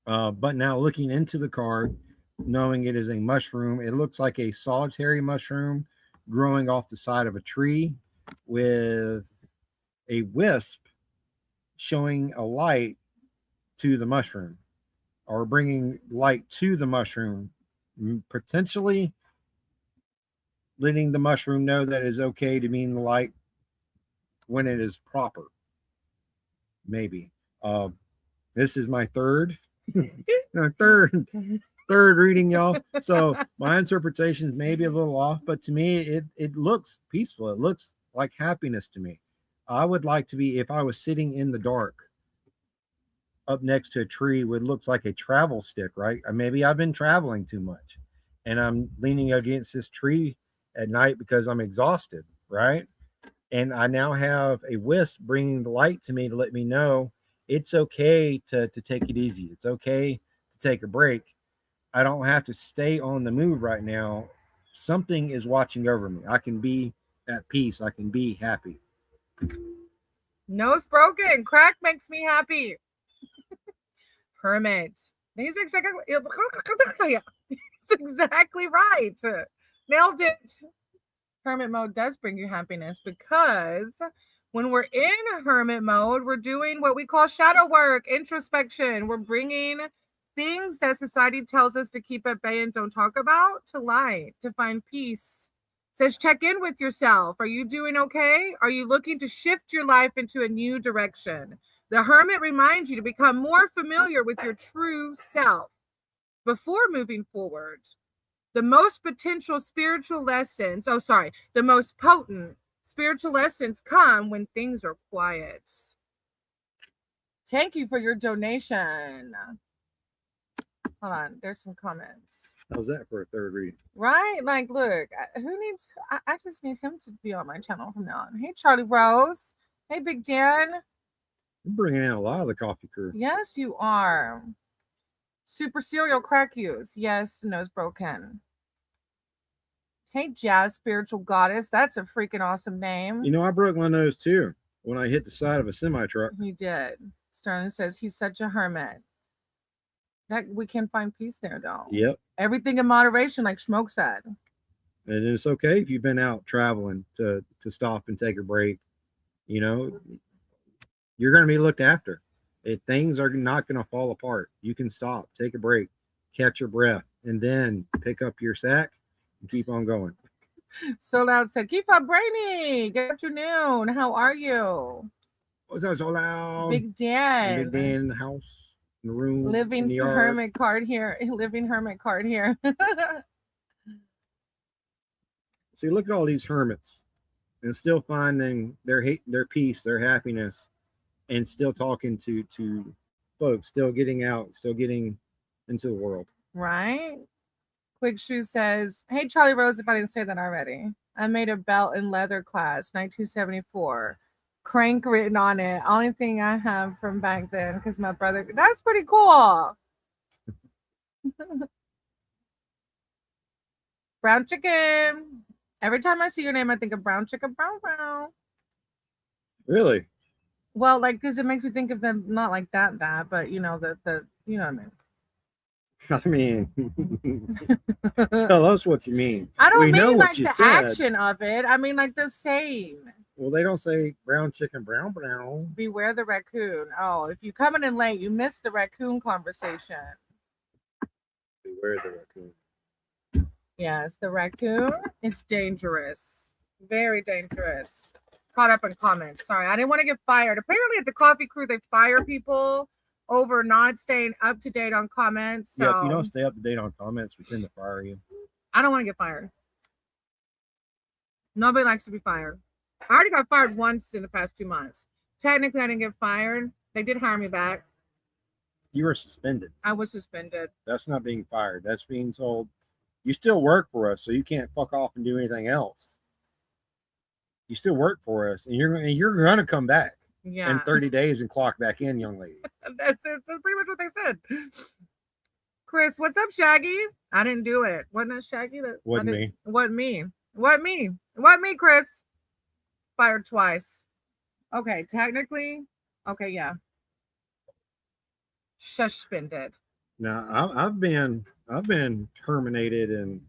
but now looking into the card, knowing it is a mushroom, it looks like a solitary mushroom growing off the side of a tree with a wisp showing a light to the mushroom or bringing light to the mushroom, potentially letting the mushroom know that it's okay to mean the light when it is proper. Maybe. This is my third reading, y'all. So my interpretations may be a little off, but to me, it looks peaceful. It looks like happiness to me. I would like to be, if I was sitting in the dark up next to a tree, what looks like a travel stick, right? Or maybe I've been traveling too much and I'm leaning against this tree at night because I'm exhausted, right? And I now have a wisp bringing the light to me to let me know it's okay to take it easy. It's okay to take a break. I don't have to stay on the move right now. Something is watching over me. I can be at peace. I can be happy. Nose broken. Crack makes me happy. Hermit. He's exactly right. Nailed it. Hermit mode does bring you happiness because when we're in hermit mode, we're doing what we call shadow work, introspection. We're bringing things that society tells us to keep at bay and don't talk about to light, to find peace. It says check in with yourself. Are you doing okay? Are you looking to shift your life into a new direction? The hermit reminds you to become more familiar with your true self before moving forward. The most potential spiritual lessons, the most potent spiritual lessons come when things are quiet. Thank you for your donation. Hold on, there's some comments. How's that for a third reading? Right? Like, look, I just need him to be on my channel from now on. Hey, Charlie Rose. Hey, Big Dan. You're bringing in a lot of the coffee crew. Yes, you are. Super Serial Crack Use. Yes, nose broken. Hey, Jazz Spiritual Goddess. That's a freaking awesome name. You know, I broke my nose too when I hit the side of a semi-truck. He did. Sterling says he's such a hermit. That we can find peace there, though. Yep. Everything in moderation, like Schmoke said. And it's okay if you've been out traveling to stop and take a break You know, you're going to be looked after. Things are not going to fall apart. You can stop, take a break, catch your breath, and then pick up your sack and keep on going. So Loud said, KeyFob Brainy, good afternoon. How are you? What's that so loud? Big Dan. Big Dan in the house, in the room, living in the yard. hermit card here. Living hermit card here. See, look at all these hermits and still finding their peace, their happiness, and still talking to folks, still getting out, still getting into the world. Right? Quick Shoe says, hey, Charlie Rose, if I didn't say that already. I made a belt in leather class, 1974. Crank written on it. Only thing I have from back then because my brother. That's pretty cool. Brown chicken. Every time I see your name, I think of brown chicken, brown. Really? Well, like, because it makes me think of them not like that, but you know, the you know what I mean, tell us what you mean. I don't we mean know like what you the said. action of it. I mean like the saying. Well, they don't say brown chicken, brown. Beware the raccoon. Oh, if you coming in late, you missed the raccoon conversation. Beware the raccoon. Yes, the raccoon is dangerous. Very dangerous. Caught up in comments. Sorry, I didn't want to get fired. Apparently at the coffee crew, they fire people over not staying up to date on comments. So yeah, if you don't stay up to date on comments, we tend to fire you. I don't want to get fired. Nobody likes to be fired. I already got fired once in the past 2 months. Technically, I didn't get fired. They did hire me back. You were suspended. I was suspended. That's not being fired. That's being told, you still work for us, so you can't fuck off and do anything else. You still work for us, and you're going to come back in 30 days and clock back in, young lady. That's it. That's pretty much what they said. Chris, what's up, Shaggy? I didn't do it. Wasn't that Shaggy? Wasn't me. Wasn't me. What me, Chris? Fired twice. Okay, technically. Okay, yeah. Suspended. Now I've been terminated and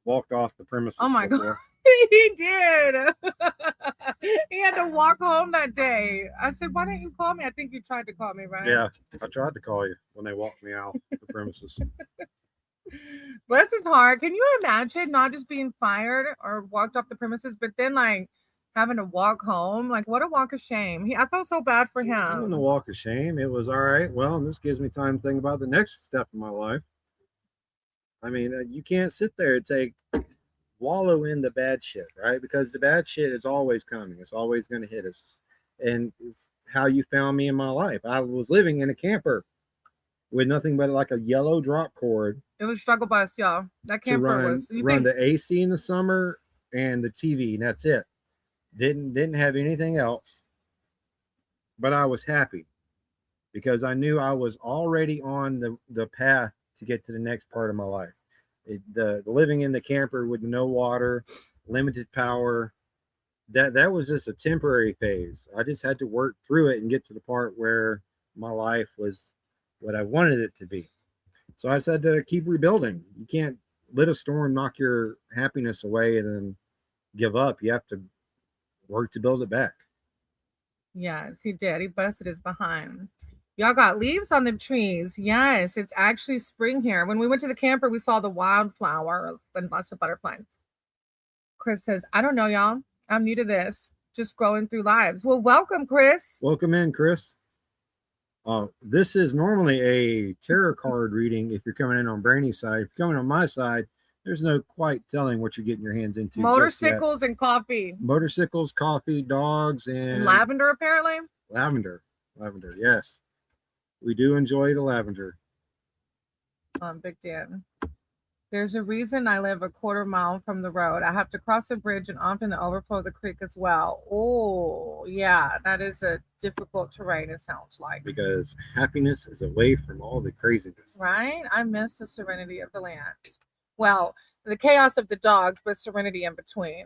walked off the premises. Oh my God. He did. He had to walk home that day. I said, why didn't you call me? I think you tried to call me, right? Yeah, I tried to call you when they walked me out the premises. Bless his heart. Can you imagine not just being fired or walked off the premises, but then like having to walk home? Like, what a walk of shame. I felt so bad for him. It wasn't a walk of shame. It was all right. Well, this gives me time to think about the next step in my life. I mean, you can't sit there and wallow in the bad shit, right? Because the bad shit is always coming. It's always going to hit us. And it's how you found me in my life. I was living in a camper with nothing but like a yellow drop cord. It was struggle bus, y'all. That camper was run the AC in the summer and the TV, and that's it. Didn't have anything else. But I was happy because I knew I was already on the path to get to the next part of my life. The living in the camper with no water, limited power, that was just a temporary phase. I just had to work through it and get to the part where my life was what I wanted it to be. So I just had to keep rebuilding. You can't let a storm knock your happiness away and then give up. You have to work to build it back. Yes, he did. He busted his behind. Y'all got leaves on the trees. Yes, it's actually spring here. When we went to the camper, we saw the wildflowers and lots of butterflies. Chris says, I don't know, y'all. I'm new to this. Just scrolling through lives. Well, welcome, Chris. Welcome in, Chris. This is normally a tarot card reading if you're coming in on Brainy's side. If you're coming on my side, there's no quite telling what you're getting your hands into. Motorcycles and coffee. Motorcycles, coffee, dogs, and lavender, apparently. Lavender, yes. We do enjoy the lavender. Big Dan. There's a reason I live a quarter mile from the road. I have to cross a bridge and often the overflow of the creek as well. Oh, yeah, that is a difficult terrain, it sounds like. Because happiness is away from all the craziness. Right? I miss the serenity of the land. Well, the chaos of the dogs, but serenity in between.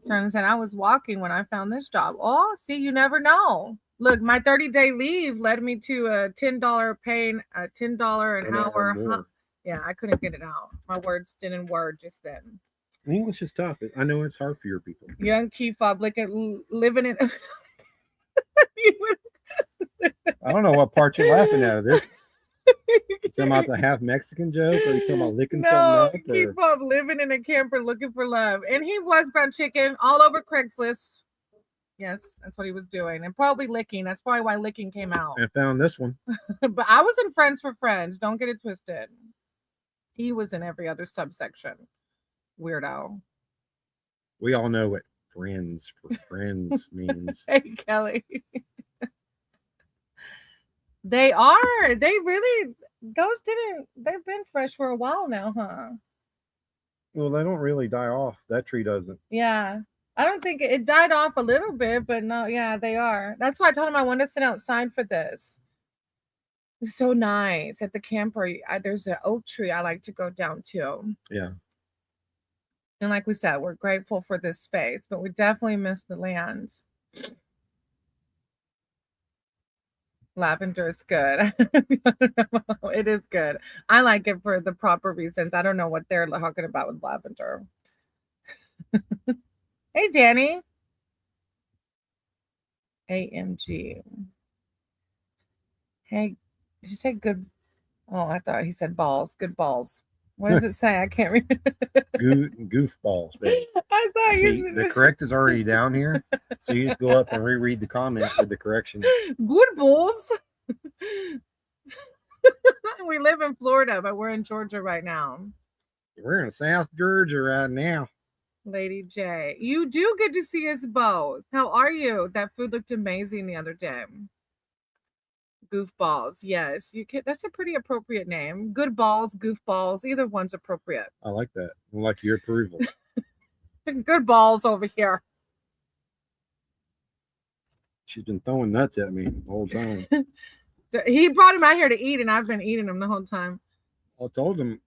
Turns out I was walking when I found this job. Oh, see, you never know. Look, my 30-day leave led me to a $10 paying, a $10 an hour. Yeah, I couldn't get it out. My words didn't word just then. English is tough. I know it's hard for your people. Young KeyFob living in. I don't know what part you're laughing at of this. You talking about the half Mexican joke, or you talking about licking something up? Keep up living in a camper looking for love. And he was brown chicken all over Craigslist. Yes, that's what he was doing. And probably licking. That's probably why licking came out. I found this one. But I was in Friends for Friends. Don't get it twisted. He was in every other subsection. Weirdo. We all know what Friends for Friends means. Hey, Kelly. They are. They really, they've been fresh for a while now, huh? Well, they don't really die off. That tree doesn't. Yeah. I don't think it died off a little bit, but no, yeah, they are. That's why I told him I wanted to sit outside for this. It's so nice at the camper. There's an oak tree I like to go down to. Yeah. And like we said, we're grateful for this space, but we definitely miss the land. Lavender is good. It is good. I like it for the proper reasons. I don't know what they're talking about with lavender. Hey, Danny. AMG. Hey, did you say good? Oh, I thought he said balls. Good balls. What does it say? I can't read. Goofballs, baby. I thought the correct is already down here, so you just go up and reread the comment with the correction. Good balls. We live in Florida, but we're in Georgia right now. We're in South Georgia right now. Lady J, you do get to see us both. How are you? That food looked amazing the other day. Goofballs, yes, you can. That's a pretty appropriate name. Good balls, goofballs, either one's appropriate. I like that. I like your approval. Good balls over here. She's been throwing nuts at me the whole time. He brought him out here to eat, and I've been eating them the whole time. I told him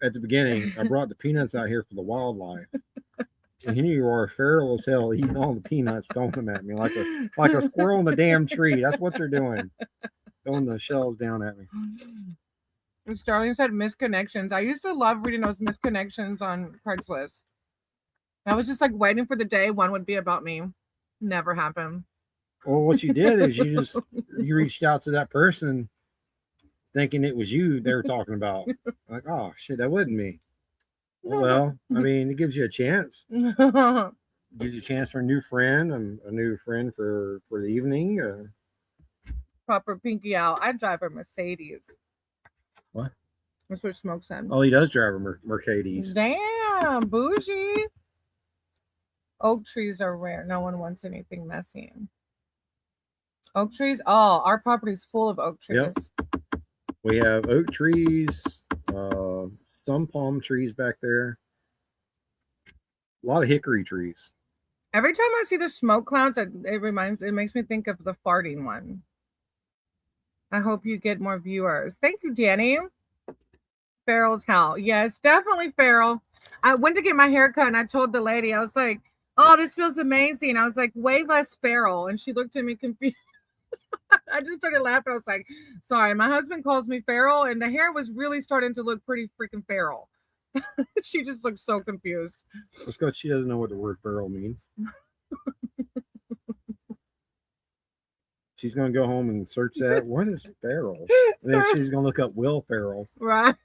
at the beginning, I brought the peanuts out here for the wildlife. And here you are, feral as hell, eating all the peanuts, throwing them at me like a squirrel in a damn tree. That's what they're doing, throwing the shells down at me. And Sterling said misconnections. I used to love reading those misconnections on Craigslist. I was just like waiting for the day one would be about me. Never happened. Well, what you did is you reached out to that person thinking it was you they were talking about. Like, oh shit, that wasn't me. Well, I mean, it gives you a chance. Gives you a chance for a new friend and a new friend for the evening. Proper pinky out. I drive a Mercedes. What? That's what Smoke said. Oh, he does drive a Mercedes. Damn, bougie. Oak trees are rare. No one wants anything messy. Oak trees? Oh, our property's full of oak trees. Yep. We have oak trees, some palm trees back there. A lot of hickory trees. Every time I see the smoke clouds, it makes me think of the farting one. I hope you get more viewers. Thank you, Danny. Farrell's hell. Yes, definitely Farrell. I went to get my hair cut and I told the lady, I was like, oh, this feels amazing. I was like, way less Farrell. And she looked at me confused. I just started laughing. I was like, sorry, my husband calls me Farrell, and the hair was really starting to look pretty freaking feral. She just looked so confused. It's because she doesn't know what the word feral means. She's going to go home and search that. What is feral? And then she's going to look up Will Ferrell. Right.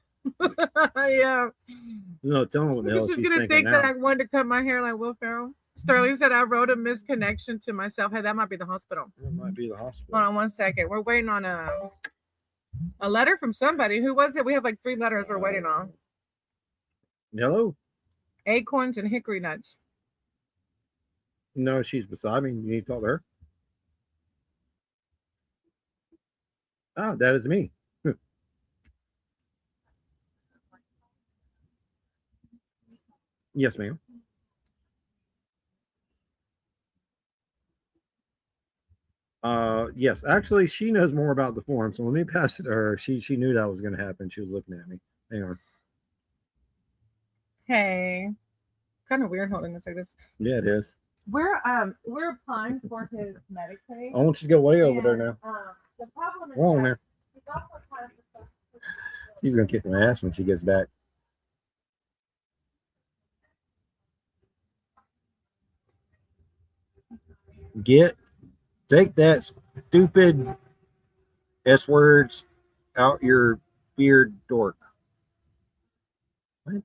Yeah. No, tell me what the hell she's going to think now. that I wanted to cut my hair like Will Ferrell. Sterling said I wrote a misconnection to myself. Hey, that might be the hospital. It might be the hospital. Hold on 1 second. We're waiting on a letter from somebody. Who was it? We have like 3 letters we're waiting on. Hello? Acorns and hickory nuts. No, she's beside me. You need to talk to her. Oh, that is me. Yes, ma'am. Yes, actually, she knows more about the form, so let me pass it to her. She knew that was going to happen. She was looking at me. Hang on. Hey, kind of weird holding this like this. Yeah, it is. We're applying for his Medicaid. I want you to go way over there now. The problem is on there. She's gonna kick my ass when she gets back. Take that stupid S words out your beard, dork. What?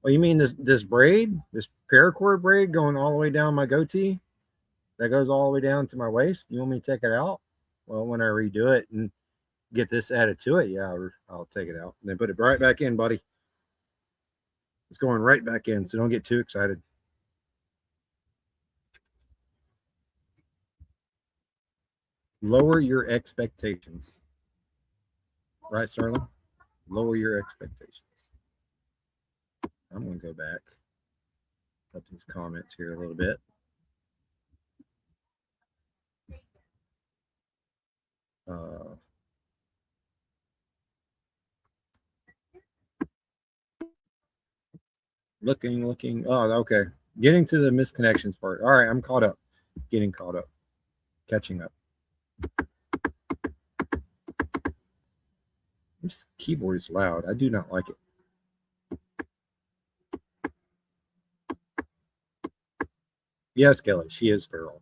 Oh, you mean this braid, this paracord braid going all the way down my goatee? That goes all the way down to my waist. You want me to take it out? Well, when I redo it and get this added to it, yeah, I'll take it out and then put it right back in, buddy. It's going right back in, so don't get too excited. Lower your expectations. Right, Sterling? Lower your expectations. I'm going to go back up these comments here a little bit. Looking. Oh, okay. Getting to the misconnections part. All right, I'm caught up. Getting caught up. Catching up. This keyboard is loud. I do not like it. Yes, Kelly, she is feral.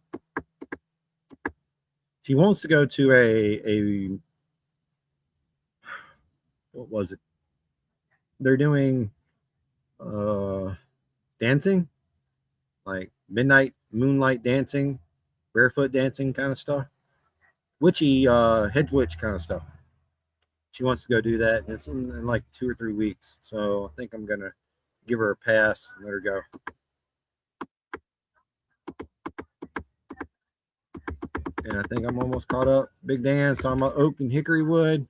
She wants to go to a what was it? They're doing dancing, like midnight moonlight dancing, barefoot dancing kind of stuff. Witchy head witch kind of stuff. She wants to go do that. It's in like 2 or 3 weeks. So I think I'm gonna give her a pass and let her go. And I think I'm almost caught up. Big Dan, talking about oak and hickory wood.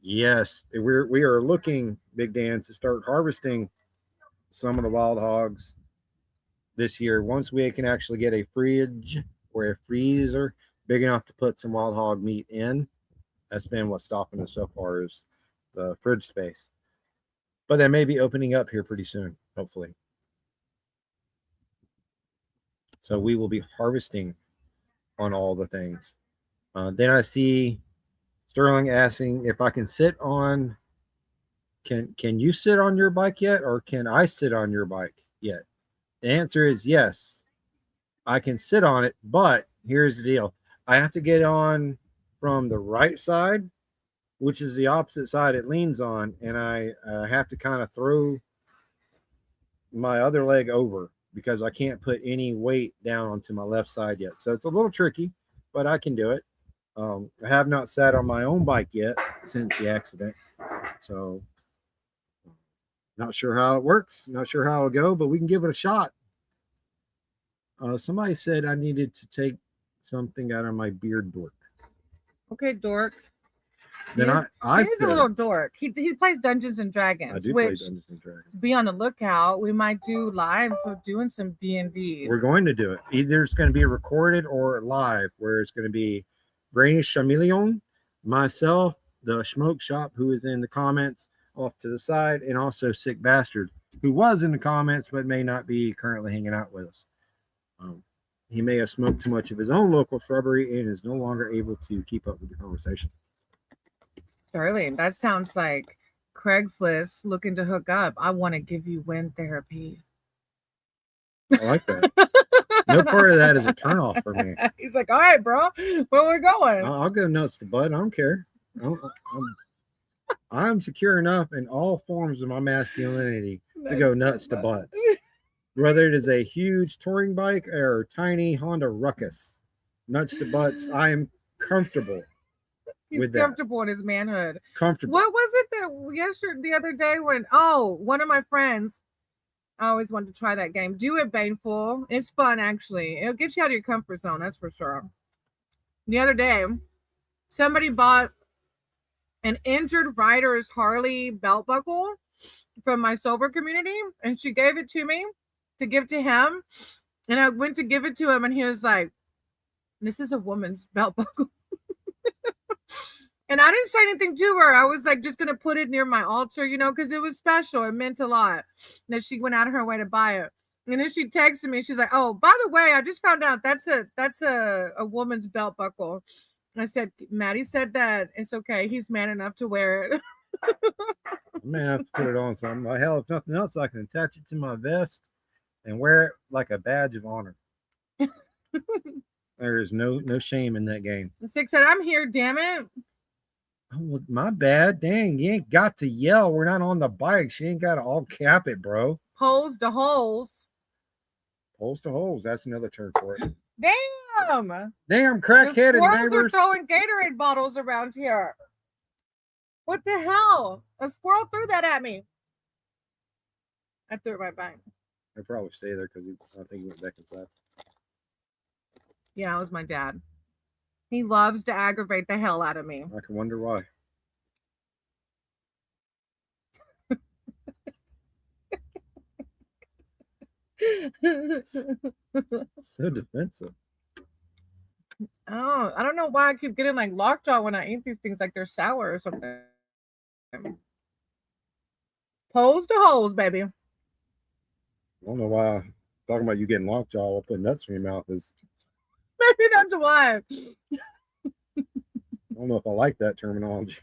Yes, we are looking, Big Dan, to start harvesting some of the wild hogs this year. Once we can actually get a fridge or a freezer big enough to put some wild hog meat in. That's been what's stopping us so far is the fridge space. But that may be opening up here pretty soon, hopefully. So we will be harvesting on all the things. Then I see Sterling asking if I can sit on. Can you sit on your bike yet, or can I sit on your bike yet? The answer is yes. I can sit on it, but here's the deal: I have to get on from the right side, which is the opposite side it leans on, and I have to kind of throw my other leg over because I can't put any weight down onto my left side yet. So it's a little tricky, but I can do it. I have not sat on my own bike yet since the accident, so not sure how it works. Not sure how it'll go, but we can give it a shot. Somebody said I needed to take something out of my beard, dork. Okay, dork. Then he's a little dork. He plays Dungeons and Dragons. I do play Dungeons and Dragons. Be on the lookout. We might do lives of doing some D&D. We're going to do it. Either it's going to be recorded or live, where it's going to be Brainy Chameleon, myself, the Smoke Shop, who is in the comments off to the side, and also Sick Bastard, who was in the comments but may not be currently hanging out with us. He may have smoked too much of his own local shrubbery and is no longer able to keep up with the conversation. Sterling, that sounds like Craigslist looking to hook up. I want to give you wind therapy. I like that. No part of that is a turnoff for me. He's like, all right, bro, where we're going? I'll go nuts to butt. I don't care. I'm secure enough in all forms of my masculinity to go nuts to butts. Whether it is a huge touring bike or a tiny Honda Ruckus, nuts to butts, I am comfortable. He's comfortable in his manhood. Comfortable. What was it that the other day when one of my friends, I always wanted to try that game. Do it, Baneful. It's fun, actually. It'll get you out of your comfort zone, that's for sure. The other day, somebody bought an injured rider's Harley belt buckle from my sober community, and she gave it to me to give to him. And I went to give it to him, and he was like, this is a woman's belt buckle. And I didn't say anything to her. I was like, just going to put it near my altar, because it was special. It meant a lot that she went out of her way to buy it. And then she texted me. She's like, oh, by the way, I just found out that's a woman's belt buckle. I said, Maddie said that it's okay. He's man enough to wear it. I may have to put it on something. Hell, if nothing else, I can attach it to my vest and wear it like a badge of honor. There is no shame in that game. The 6 said, I'm here, damn it. Oh, well, my bad. Dang, you ain't got to yell. We're not on the bikes. You ain't got to all cap it, bro. Poles to holes. Poles to holes. That's another term for it. Damn. Damn, The crackheaded squirrels neighbors. are throwing Gatorade bottles around here. What the hell? A squirrel threw that at me. I threw it right back. They'll probably stay there because I think he went back inside. Yeah, it was my dad. He loves to aggravate the hell out of me. I can wonder why. So defensive. Oh, I don't know why I keep getting like lockjaw when I eat these things, like they're sour or something. Poles to holes, baby. I don't know why talking about you getting lockjaw while putting nuts in your mouth is. Maybe that's why. I don't know if I like that terminology.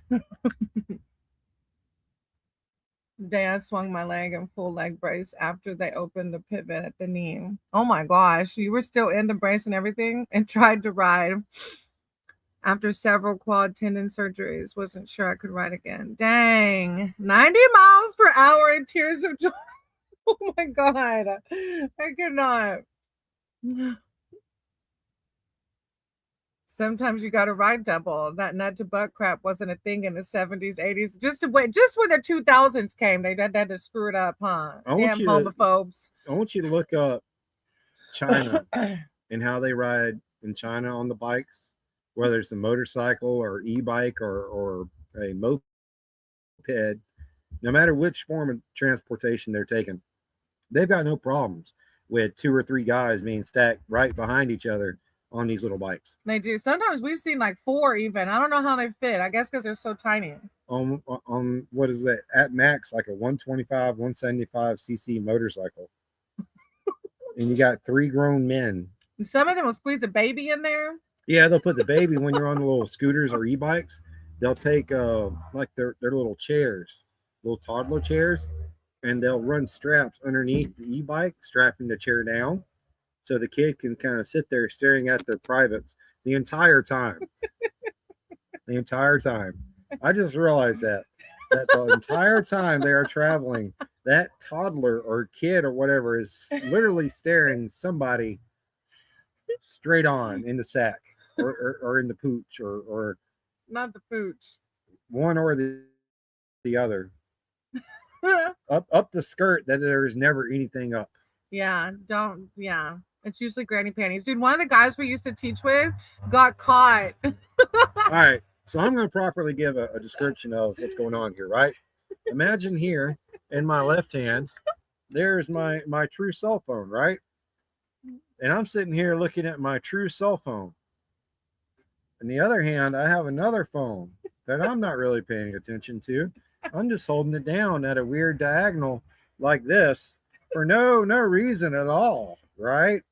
Day I swung my leg in full leg brace after they opened the pivot at the knee. Oh my gosh, you were still in the brace and everything and tried to ride. After several quad tendon surgeries, wasn't sure I could ride again. Dang, 90 miles per hour in tears of joy. Oh my God, I cannot. Sometimes you got to ride double. That nut to butt crap wasn't a thing in the 70s, 80s. Just when the 2000s came, they had to screw it up, huh? Damn homophobes. I want you to look up China and how they ride in China on the bikes, whether it's a motorcycle or e-bike or a moped. No matter which form of transportation they're taking, they've got no problems with 2 or 3 guys being stacked right behind each other on these little bikes. They do. Sometimes we've seen like 4 even. I don't know how they fit. I guess because they're so tiny. On what is that? At max, like a 125, 175 cc motorcycle. And you got 3 grown men. And some of them will squeeze a baby in there. Yeah, they'll put the baby when you're on the little scooters or e-bikes. They'll take like their little chairs, little toddler chairs, and they'll run straps underneath the e-bike, strapping the chair down. So the kid can kind of sit there staring at their privates the entire time. The entire time. I just realized that the entire time they are traveling, that toddler or kid or whatever is literally staring somebody straight on in the sack or in the pooch or not the pooch. One or the other. up the skirt that there is never anything up. Yeah, it's usually granny panties. Dude, one of the guys we used to teach with got caught. All right. So I'm going to properly give a description of what's going on here, right? Imagine here in my left hand, there's my true cell phone, right? And I'm sitting here looking at my true cell phone. In the other hand, I have another phone that I'm not really paying attention to. I'm just holding it down at a weird diagonal like this for no reason at all, right?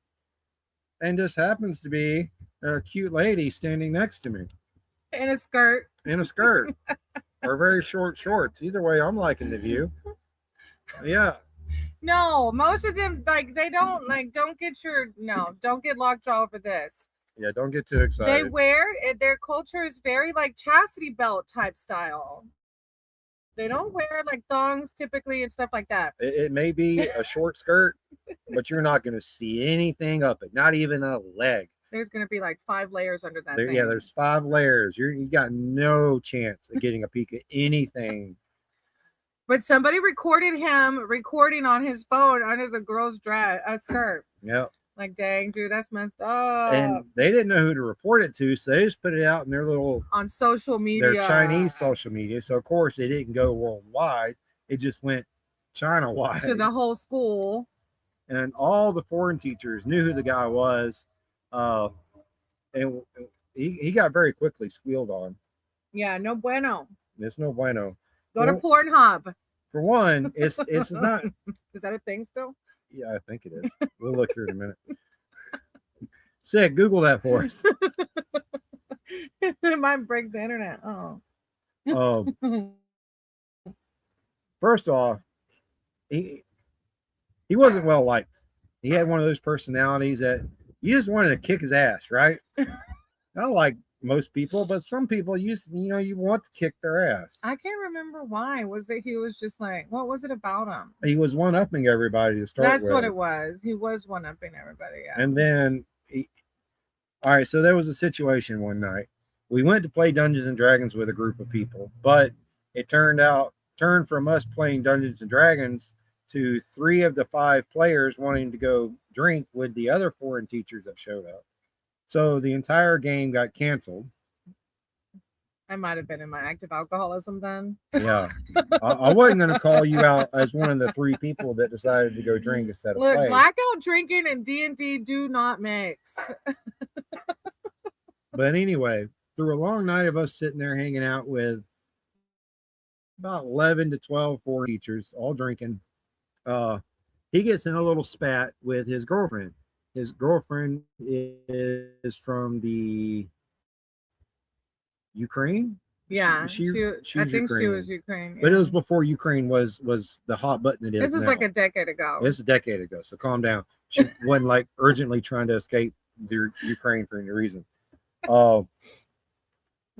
And just happens to be a cute lady standing next to me. In a skirt. Or very short shorts. Either way, I'm liking the view. Yeah. No, most of them, like, they don't don't get lockjaw over this. Yeah, don't get too excited. They wear, their culture is very like chastity belt type style. They don't wear like thongs typically and stuff like that. It may be a short skirt, but you're not going to see anything up it, not even a leg. There's going to be like 5 layers under that thing. Yeah, there's 5 layers. You got no chance of getting a peek at anything. But somebody recorded him recording on his phone under the girl's skirt. Yep. Like, dang, dude, that's messed up. And they didn't know who to report it to, so they just put it out in their little... on social media. Their Chinese social media. So, of course, it didn't go worldwide. It just went China-wide. To the whole school. And all the foreign teachers knew who the guy was. And he got very quickly squealed on. Yeah, no bueno. It's no bueno. Go to Pornhub. For one, it's not... Is that a thing still? Yeah, I think it is. We'll look here in a minute. Sick, Google that for us. It might break the internet. Oh. First off, he wasn't well liked He had one of those personalities that you just wanted to kick his ass, right? Not like most people, but some people you want to kick their ass. I can't remember why. Was it he was just like, what was it about him? He was one upping everybody to start That's with. what it was. He was one upping everybody. Yeah. And then, all right, so there was a situation one night. We went to play Dungeons and Dragons with a group of people, but it turned from us playing Dungeons and Dragons to 3 of the 5 players wanting to go drink with the other foreign teachers that showed up. So the entire game got canceled. I might have been in my active alcoholism then. Yeah, I wasn't going to call you out as one of the 3 people that decided to go drink instead of Look, play. blackout drinking and D&D do not mix. But anyway, through a long night of us sitting there hanging out with about 11 to 12 foreign teachers, all drinking, he gets in a little spat with his girlfriend. His girlfriend is from the Ukraine. Yeah, she I think she was Ukraine. Yeah. But it was before Ukraine was the hot button it is. This was now. like a decade ago. It's a decade ago, so calm down. She wasn't like urgently trying to escape the Ukraine for any reason.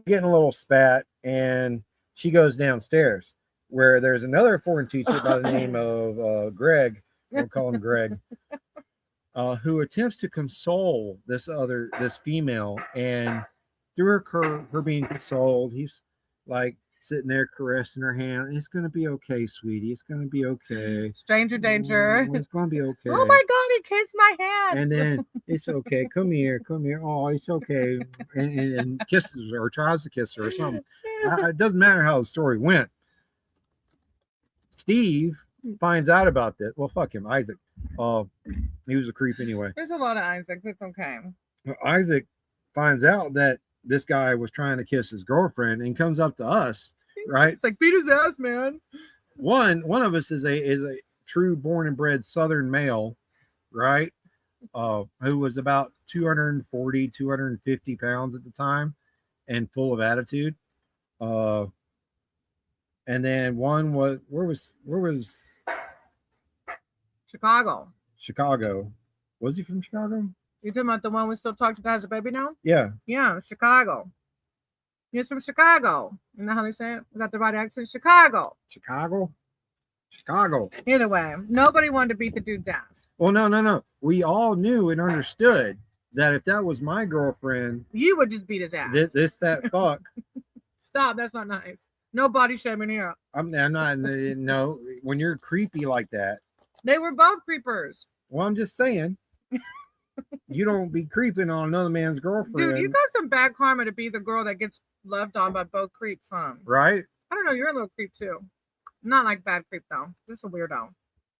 Getting a little spat, and she goes downstairs where there's another foreign teacher by the name of Greg. We'll call him Greg. Who attempts to console this female, and through her being consoled, he's like sitting there caressing her hand. It's gonna be okay, sweetie. It's gonna be okay. Stranger danger. It's gonna be okay. Oh my God, he kissed my hand. And then it's okay. Come here. Oh, it's okay. And kisses her or tries to kiss her or something. It doesn't matter how the story went. Steve finds out about this. Well, fuck him, Isaac. He was a creep anyway. There's a lot of Isaacs. It's okay. Isaac finds out that this guy was trying to kiss his girlfriend and comes up to us, right? It's like beat his ass, man. One of us is a true born and bred Southern male, right? Who was about 240, 250 pounds at the time and full of attitude. And then one was where was Chicago. Was he from Chicago? You talking about the one we still talk to as a baby now? Yeah. Yeah, Chicago. He's from Chicago. You know how they say it? Is that the right accent? Chicago. Either way, nobody wanted to beat the dude's ass. Well, no. We all knew and understood that if that was my girlfriend, you would just beat his ass. This that fuck. Stop. That's not nice. No body shaming here. I'm not. No, when you're creepy like that. They were both creepers. Well, I'm just saying. You don't be creeping on another man's girlfriend. Dude, you got some bad karma to be the girl that gets loved on by both creeps, huh? Right? I don't know. You're a little creep too. Not like bad creep though. Just a weirdo.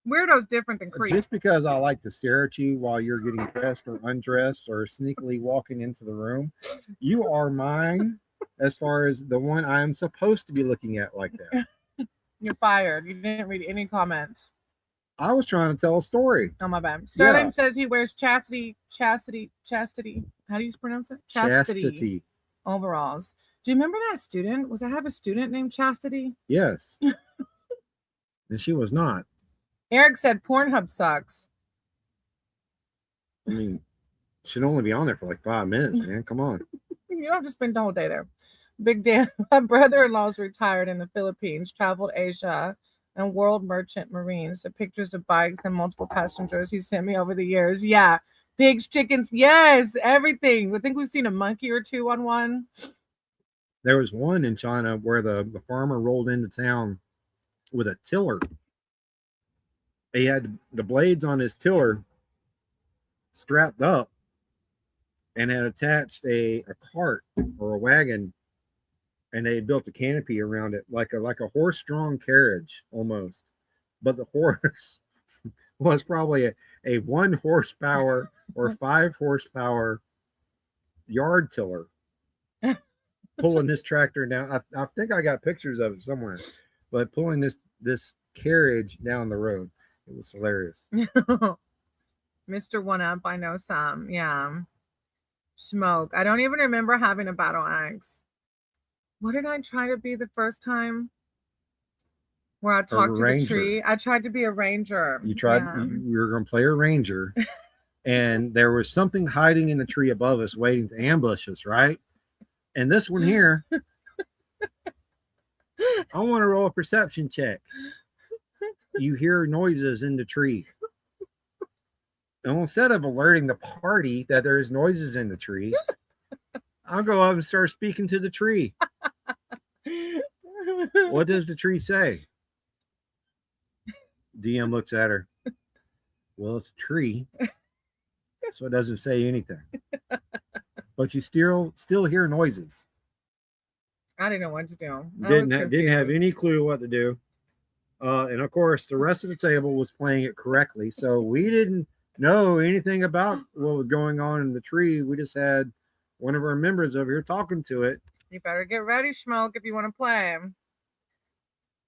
Weirdo's different than creep. Just because I like to stare at you while you're getting dressed or undressed or sneakily walking into the room, you are mine as far as the one I'm supposed to be looking at like that. You're fired. You didn't read any comments. I was trying to tell a story. Oh, my bad. Sterling says he wears chastity. How do you pronounce it? Chastity overalls. Do you remember that student? I have a student named Chastity? Yes. And she was not. Eric said Pornhub sucks. I mean, should only be on there for like 5 minutes, man. Come on. You don't have to spend the whole day there. Big Dan, my brother-in-law's retired in the Philippines, traveled Asia, and World Merchant Marines. The pictures of bikes and multiple passengers he sent me over the years. Yeah. Pigs, chickens. Yes. Everything. I think we've seen a monkey or two on one. There was one in China where the farmer rolled into town with a tiller. He had the blades on his tiller strapped up and had attached a cart or a wagon, and they built a canopy around it like a horse-drawn carriage almost. But the horse was probably a 1 horsepower or 5 horsepower yard tiller pulling this tractor down. I think I got pictures of it somewhere, but pulling this carriage down the road. It was hilarious. Mr. One Up, I know some. Yeah. Smoke. I don't even remember having a battle axe. What did I try to be the first time? Where I talked to the ranger. tree. I tried to be a ranger. You tried. Yeah. You were going to play a ranger, and there was something hiding in the tree above us, waiting to ambush us. Right. And this one here, I want to roll a perception check. You hear noises in the tree. And instead of alerting the party that there's noises in the tree, I'll go up and start speaking to the tree. What does the tree say? DM looks at her. Well, it's a tree, so it doesn't say anything. But you still hear noises. I didn't know what to do. Didn't have any clue what to do. And of course, the rest of the table was playing it correctly, so we didn't know anything about what was going on in the tree. We just had one of our members over here talking to it. You better get ready, Schmoke, if you want to play.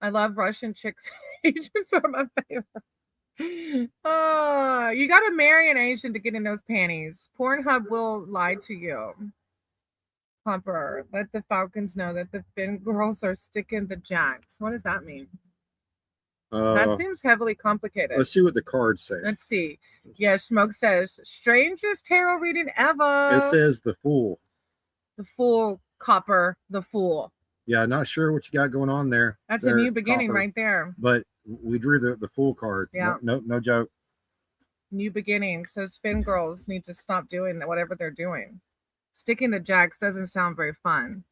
I love Russian chicks. Asians are my favorite. Oh, you got to marry an Asian to get in those panties. Pornhub will lie to you. Pumper, let the Falcons know that the Finn girls are sticking the jacks. What does that mean? That seems heavily complicated. Let's see what the cards say. Let's see. Yeah, Smoke says, strangest tarot reading ever. It says the Fool. The Fool, Copper, the Fool. Yeah, not sure what you got going on there. That's a new beginning, Copper, right there. But we drew the Fool card. Yeah. No joke. New beginnings. Those Finn girls need to stop doing whatever they're doing. Sticking the jacks doesn't sound very fun.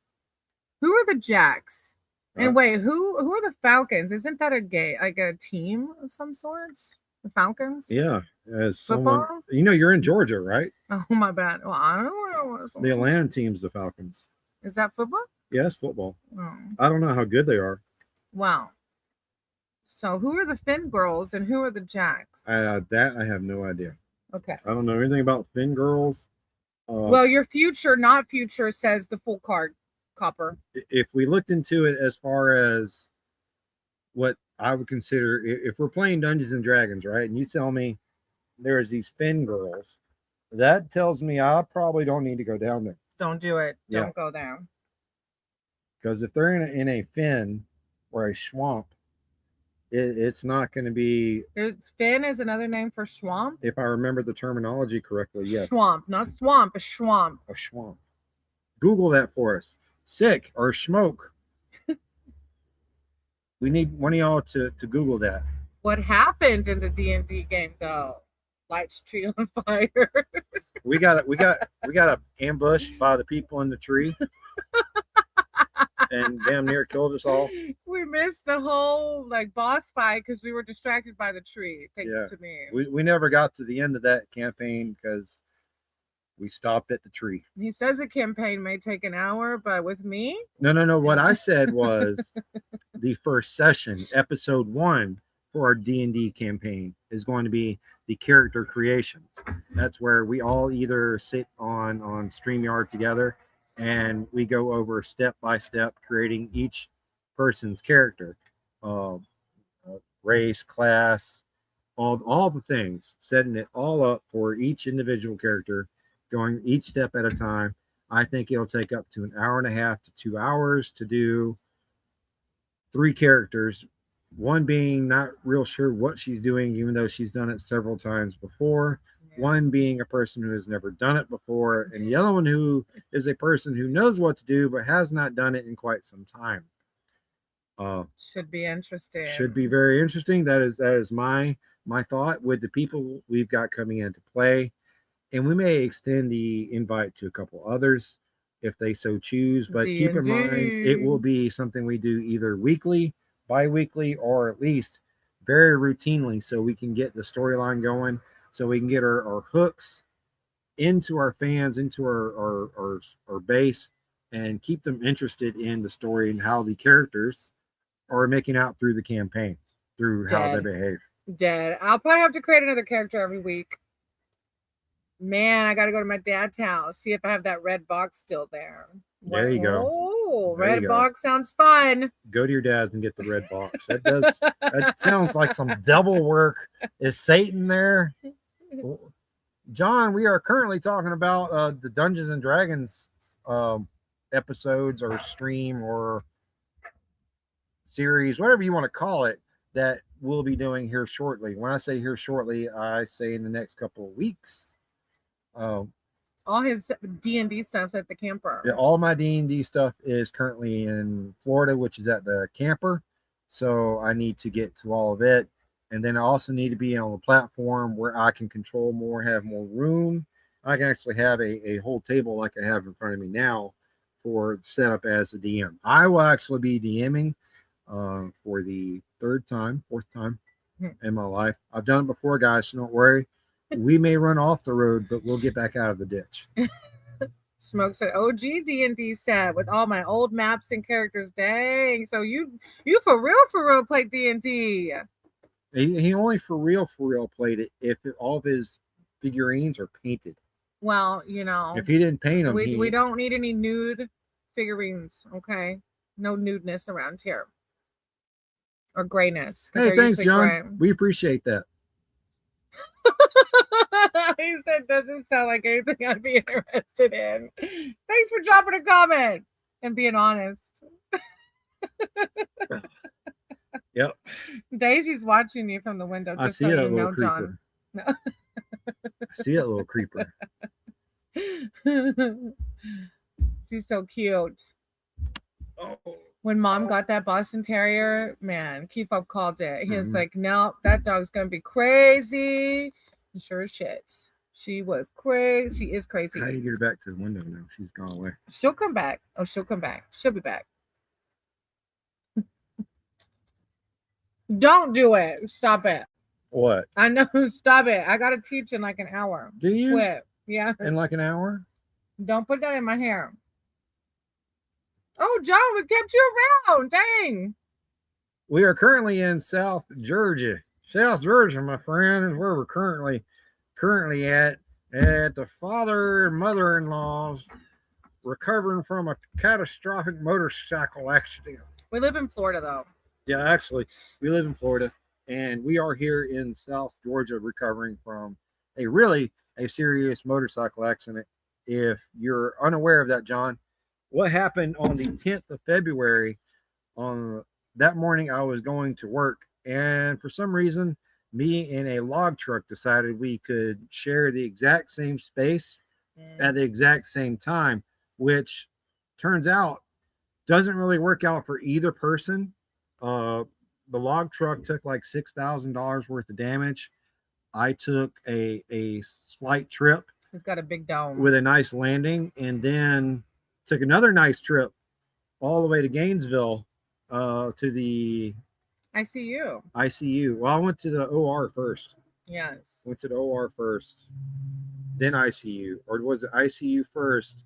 Who are the jacks? And wait, who are the Falcons? Isn't that a team of some sorts? The Falcons? Yeah. As football? You're in Georgia, right? Oh, my bad. Well, I don't know. The Atlanta team's the Falcons. Is that football? Yes, football. Oh. I don't know how good they are. Wow. So who are the Finn girls and who are the jacks? That I have no idea. Okay. I don't know anything about Finn girls. Well, your future, not future, says the full card, Copper. If we looked into it as far as what I would consider, if we're playing Dungeons and Dragons, right, and you tell me there's these Finn girls, that tells me I probably don't need to go down there. Don't do it. Yeah. Don't go there. Because if they're in a fen or a swamp, it's not going to be. Fen is another name for swamp? If I remember the terminology correctly, yes. Swamp, not swamp, a swamp. A swamp. Google that for us. Sick or smoke. We need one of y'all to Google that. What happened in the D&D game though? Lights tree on fire. we got ambushed by the people in the tree. And damn near killed us all. We missed the whole boss fight because we were distracted by the tree. Thanks to me. We never got to the end of that campaign because we stopped at the tree. He says a campaign may take an hour, but with me? No. What I said was the first session, episode 1 for our D&D campaign is going to be the character creation. That's where we all either sit on StreamYard together and we go over step by step creating each person's character, race, class, all the things, setting it all up for each individual character, going each step at a time. I think it'll take up to an hour and a half to 2 hours to do 3 characters, one being not real sure what she's doing, even though she's done it several times before. One being a person who has never done it before, and the other one who is a person who knows what to do but has not done it in quite some time. Should be interesting. Should be very interesting. That is my thought with the people we've got coming in to play, and we may extend the invite to a couple others if they so choose. But keep in mind, it will be something we do either weekly, bi-weekly, or at least very routinely, so we can get the storyline going. So we can get our hooks into our fans, into our base, and keep them interested in the story and how the characters are making out through the campaign, through how they behave. Dead. I'll probably have to create another character every week. Man, I got to go to my dad's house, see if I have that red box still there. There you go. Oh, red box sounds fun. Go to your dad's and get the red box. That sounds like some devil work. Is Satan there? John, we are currently talking about the Dungeons and Dragons episodes or stream or series, whatever you want to call it, that we'll be doing here shortly. When I say here shortly, I say in the next couple of weeks. Um, All his D&D stuff's at the camper. yeah, all my D&D stuff is currently in Florida, which is at the camper. So I need to get to all of it. And then I also need to be on a platform where I can control more, have more room. I can actually have a whole table like I have in front of me now for setup as a DM. I will actually be DMing for the fourth time in my life. I've done it before, guys, so don't worry. We may run off the road, but we'll get back out of the ditch. Smokes an OG D&D set with all my old maps and characters. Dang, so you for real played D&D. He only for real played it if all of his figurines are painted. Well, if he didn't paint them, we don't need any nude figurines. Okay, no nudeness around here or grayness. Hey, thanks, John. Gray. We appreciate that. He said, doesn't sound like anything I'd be interested in. Thanks for dropping a comment and being honest. Yep. Daisy's watching you from the window. I see that little creeper. No. I see that little creeper. She's so cute. Oh. When Mom got that Boston Terrier, man, KeyFob called it. He was like, no, that dog's going to be crazy. And sure as shit. She was crazy. She is crazy. How do you get her back to the window now? She's gone away. She'll come back. Oh, she'll come back. She'll be back. Don't do it. Stop it. What? I know. Stop it. I got to teach in like an hour. Do you? Quit. Yeah. In like an hour? Don't put that in my hair. Oh, John, we kept you around. Dang. We are currently in South Georgia. South Georgia, my friend, is where we're currently at the father and mother-in-law's recovering from a catastrophic motorcycle accident. We live in Florida, though. Yeah, actually, we live in Florida, and we are here in South Georgia recovering from a serious motorcycle accident. If you're unaware of that, John, what happened on the 10th of February, on that morning I was going to work, and for some reason, me and a log truck decided we could share the exact same space at the exact same time, which turns out doesn't really work out for either person. The log truck took like $6,000 worth of damage. I took a slight trip. It's got a big dome with a nice landing, and then took another nice trip all the way to Gainesville to the ICU. Well, I went to the OR first. Yes. Went to the OR first, then ICU. Or was it ICU first,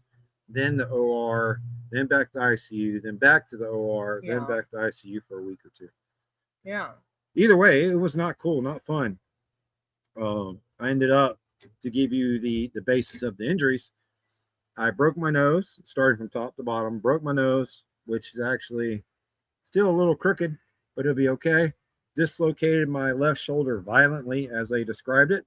then the OR, then back to ICU, then back to the OR, then back to ICU for a week or two. Yeah. Either way, it was not cool, not fun. I ended up, to give you the basis of the injuries, I broke my nose, starting from top to bottom, broke my nose, which is actually still a little crooked, but it'll be okay. Dislocated my left shoulder violently, as they described it.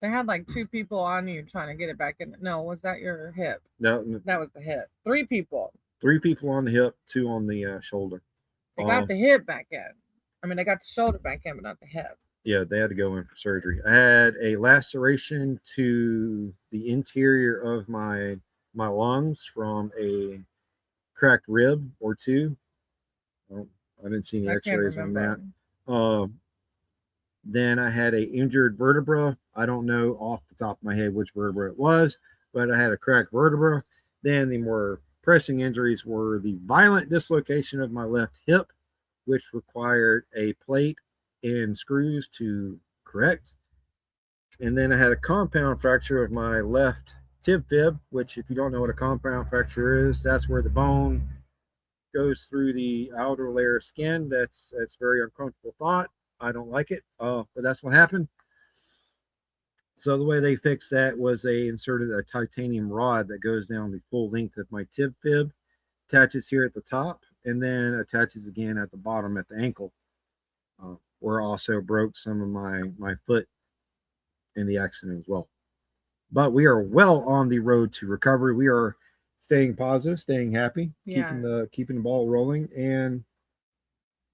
They had like 2 people on you trying to get it back in. No, was that your hip? No, that was the hip. 3 people. 3 people on the hip, 2 on the shoulder. They got the hip back in. I mean, they got the shoulder back in, but not the hip. Yeah, they had to go in for surgery. I had a laceration to the interior of my lungs from a cracked rib or 2. I didn't see any x-rays on that. Then I had a injured vertebra. I don't know off the top of my head which vertebra it was, but I had a cracked vertebra. Then the more pressing injuries were the violent dislocation of my left hip, which required a plate and screws to correct. And then I had a compound fracture of my left tib fib, which, if you don't know what a compound fracture is, that's where the bone goes through the outer layer of skin. That's very uncomfortable thought. I don't like it, but that's what happened. So the way they fixed that was they inserted a titanium rod that goes down the full length of my tib fib, attaches here at the top, and then attaches again at the bottom at the ankle. Where also broke some of my foot in the accident as well. But we are well on the road to recovery. We are staying positive, staying happy, keeping Yes. keeping the ball rolling, and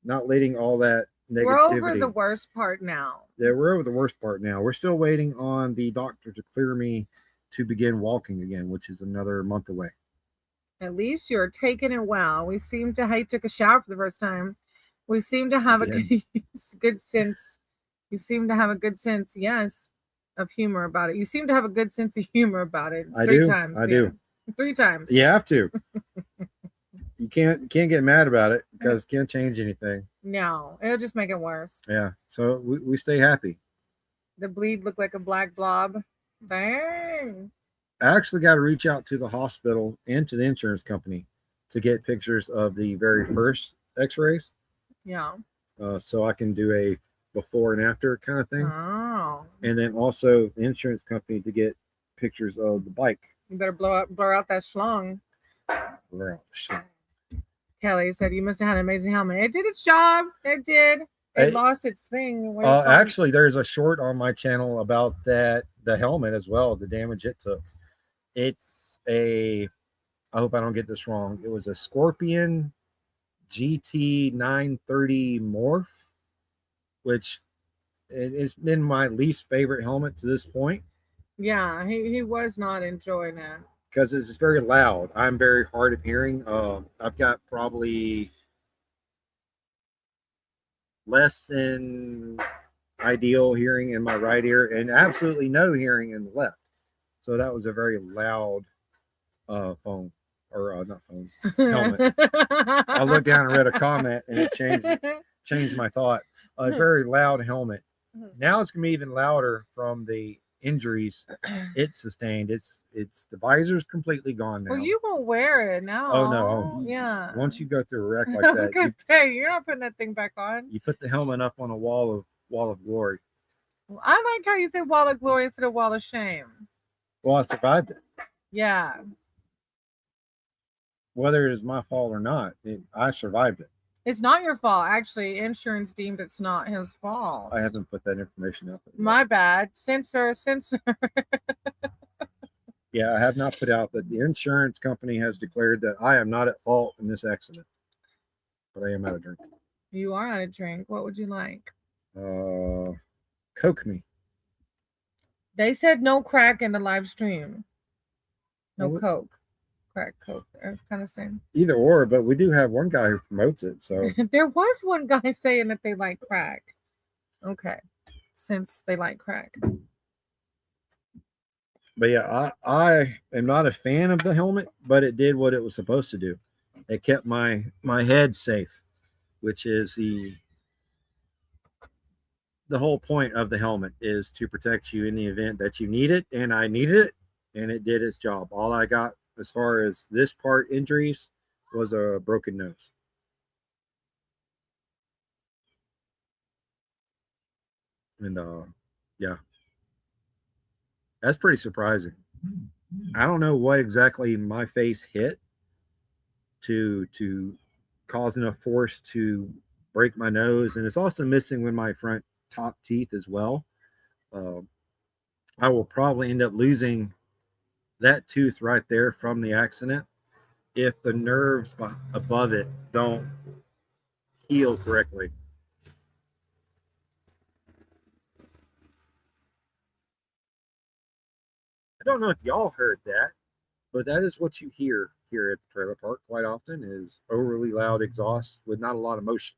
not letting all that We're over the negativity. worst part now. Yeah, we're over the worst part now. We're still waiting on the doctor to clear me to begin walking again, which is another month away. At least you're taking it well. We seem to I took a shower for the first time. We seem to have a Yeah. good sense. You seem to have a good sense, yes, of humor about it. You seem to have a good sense of humor about it. I Three do. times. I Yeah. do. 3 times. You have to. You can't get mad about it because it can't change anything. No, it'll just make it worse. Yeah. So we stay happy. The bleed looked like a black blob. Dang. I actually got to reach out to the hospital and to the insurance company to get pictures of the very first X-rays, Yeah. so I can do a before and after kind of thing, Oh. and then also the insurance company to get pictures of the bike. You better blur out that schlong. Kelly said you must have had an amazing helmet. It did its job. It did. It lost its thing. Actually, there's a short on my channel about the helmet as well, the damage it took. It's I hope I don't get this wrong. It was a Scorpion GT 930 Morph, which it's been my least favorite helmet to this point. Yeah, he was not enjoying it. Because it's very loud. I'm very hard of hearing. I've got probably less than ideal hearing in my right ear and absolutely no hearing in the left. So that was a very loud phone, or not phone, helmet. I looked down and read a comment and it changed my thought. A very loud helmet. Now it's gonna be even louder from the injuries it sustained. It's the visor's completely gone now. Well, you won't wear it now. Oh no! Yeah. Once you go through a wreck like that, you're not putting that thing back on. You put the helmet up on a wall of glory. Well, I like how you say wall of glory instead of wall of shame. Well, I survived it. Yeah. Whether it is my fault or not, I survived it. It's not your fault. Actually, insurance deemed it's not his fault. I haven't put that information up. My bad. Censor. Yeah, I have not put out that the insurance company has declared that I am not at fault in this accident. But I am out of drink. You are out of drink. What would you like? Coke me. They said no crack in the live stream. No Coke. Crack Coke. It's kind of same. Either or, but we do have one guy who promotes it. So there was one guy saying that they like crack. Okay, since they like crack. But yeah, I am not a fan of the helmet, but it did what it was supposed to do. It kept my head safe, which is the whole point of the helmet, is to protect you in the event that you need it, and I needed it, and it did its job. All I got as far as this part injuries was a broken nose. And yeah, that's pretty surprising. I don't know what exactly my face hit to cause enough force to break my nose, and it's also missing with my front top teeth as well. I will probably end up losing that tooth right there from the accident if the nerves above it don't heal correctly. I don't know if y'all heard that, but that is what you hear here at the trailer park quite often, is overly loud exhaust with not a lot of motion.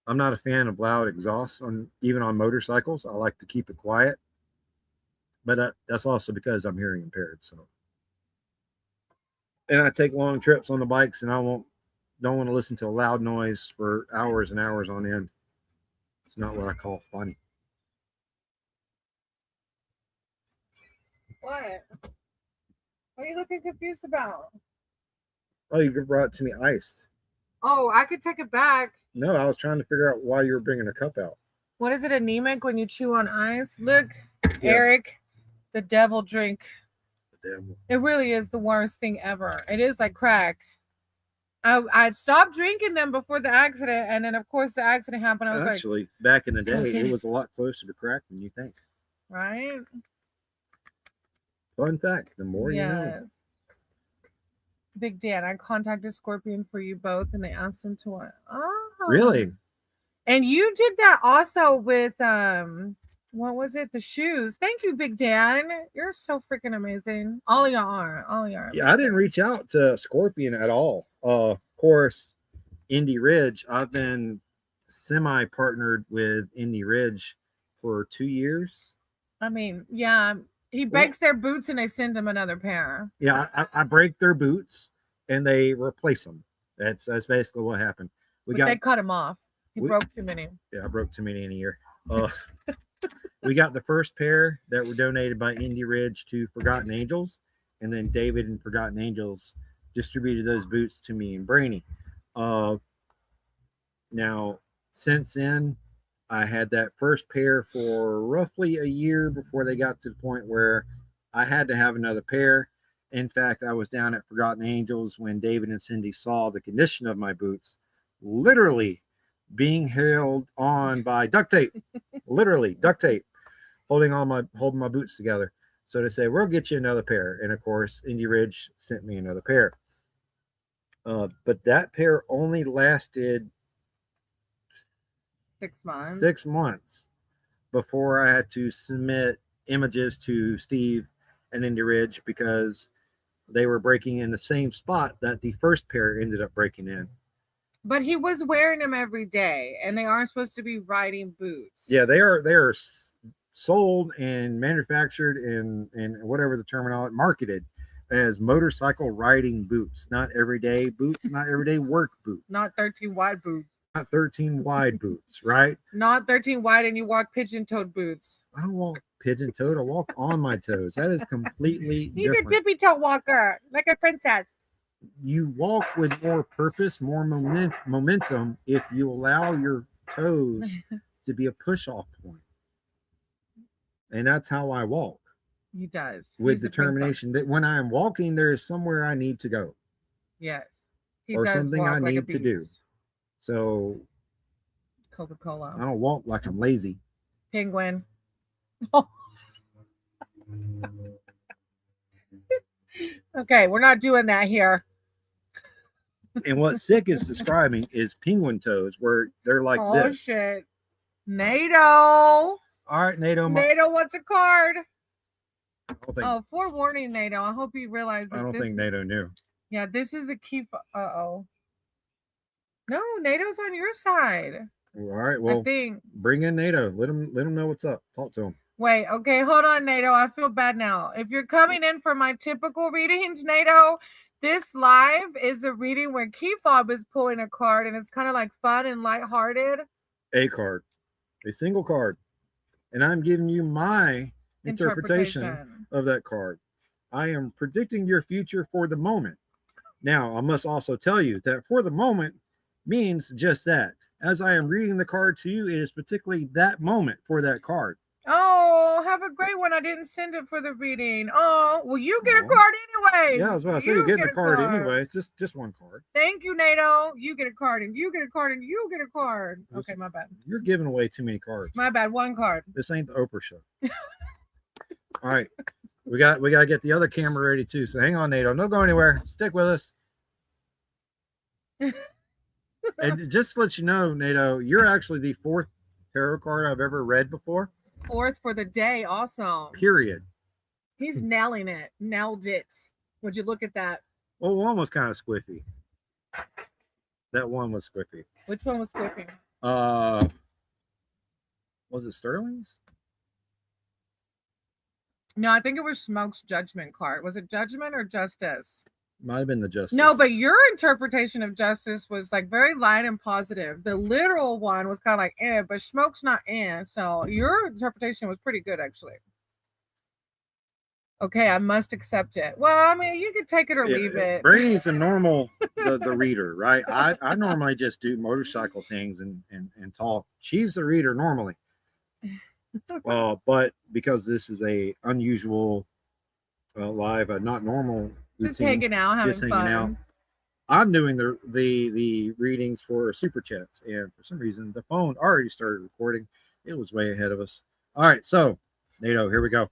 I'm not a fan of loud exhaust even on motorcycles. I like to keep it quiet, but that's also because I'm hearing impaired. So, and I take long trips on the bikes, and I don't want to listen to a loud noise for hours and hours on end. It's not what I call fun. What? What are you looking confused about? Oh, you brought it to me iced. Oh, I could take it back. No, I was trying to figure out why you were bringing a cup out. What is it, anemic when you chew on ice? Look, yeah. Eric, the devil drink. The devil. It really is the worst thing ever. It is like crack. I stopped drinking them before the accident, and then of course the accident happened. I was actually, back in the day, it was a lot closer to crack than you think. Right? Fun fact: the more you know. Yes. Big Dan, I contacted Scorpion for you both, and they asked him to what? Oh, Really? And you did that also with what was it? The shoes. Thank you, Big Dan. You're so freaking amazing. All of y'all are. All of y'all are. Yeah, I didn't amazing. reach out to Scorpion at all. Of course, Indy Ridge. I've been semi-partnered with Indy Ridge for 2 years. I mean, yeah. He Well, breaks their boots and they send him another pair. yeah, I break their boots and they replace them. That's basically what happened. We But got they cut him off. He we, broke too many. yeah, I broke too many in a year. Uh, we got the first pair that were donated by Indy Ridge to Forgotten Angels, and then David and Forgotten Angels distributed those boots to me and Brainy. Uh, Now, since then, I had that first pair for roughly a year before they got to the point where I had to have another pair. In fact, I was down at Forgotten Angels when David and Cindy saw the condition of my boots, literally being held on by duct tape, literally duct tape, holding my boots together. So they say, we'll get you another pair. And of course, Indy Ridge sent me another pair. But that pair only lasted 6 months. 6 months before I had to submit images to Steve and Indy Ridge because they were breaking in the same spot that the first pair ended up breaking in. But he was wearing them every day, and they aren't supposed to be riding boots. Yeah, they are sold and manufactured and whatever the terminology marketed as motorcycle riding boots, not everyday boots, not everyday work boots, Not 13 wide boots. not 13 wide boots, right? Not 13 wide and you walk pigeon-toed boots. I don't walk pigeon-toed. I walk on my toes. That is completely He's different. a tippy-toe walker, like a princess. You walk with more purpose, more momentum if you allow your toes to be a push-off point. And that's how I walk. He does. With He's determination that when I'm walking, there is somewhere I need to go. Yes. He or does something walk I like a need to do. beast. So I Coca-Cola. don't walk like I'm lazy. Penguin. Okay, we're not doing that here. And what Sick is describing is penguin toes, where they're like Oh this. shit. NATO. All right, NATO. NATO wants a card. Think, Oh, forewarning, NATO. I hope you realize that I don't think NATO knew. Yeah, this is the key. Uh-oh. No, NATO's on your side. All right, well, I think. Bring in NATO. Let him know what's up. Talk to him. Wait, okay, hold on, NATO. I feel bad now. If you're coming in for my typical readings, NATO, this live is a reading where KeyFob is pulling a card, and it's kind of like fun and lighthearted. A card. A single card. And I'm giving you my interpretation of that card. I am predicting your future for the moment. Now, I must also tell you that for the moment means just that. As I am reading the card to you, it is particularly that moment for that card. Oh, have a great one. I didn't send it for the reading. Oh, well, you get a card anyway. Yeah, I was about to say you get a card anyway. It's just one card. Thank you, NATO. You get a card, and you get a card, and you get a card. Okay, my bad. You're giving away too many cards. My bad. One card. This ain't the Oprah show. All right. We got to get the other camera ready too. So hang on, NATO. Don't go anywhere. Stick with us. And just to let you know, NATO, you're actually the 4th tarot card I've ever read before. 4th for the day, awesome. Period. He's nailing it. Nailed it. Would you look at that? Well, one was kind of squiffy. That one was squiffy. Which one was squiffy? Was it Sterling's? No, I think it was Smoke's judgment card. Was it judgment or justice? Might have been the justice. No, but your interpretation of justice was like very light and positive. The literal one was kind of like, but Smoke's not so your interpretation was pretty good, actually. Okay, I must accept it. Well, I mean, you could take it or leave it. Brainy's a normal, the reader, right? I normally just do motorcycle things and talk. She's the reader normally. But because this is a unusual live, not normal routine, just hanging out, having fun. I'm doing the readings for super chats, and for some reason the phone already started recording. It was way ahead of us. All right, so NATO, here we go.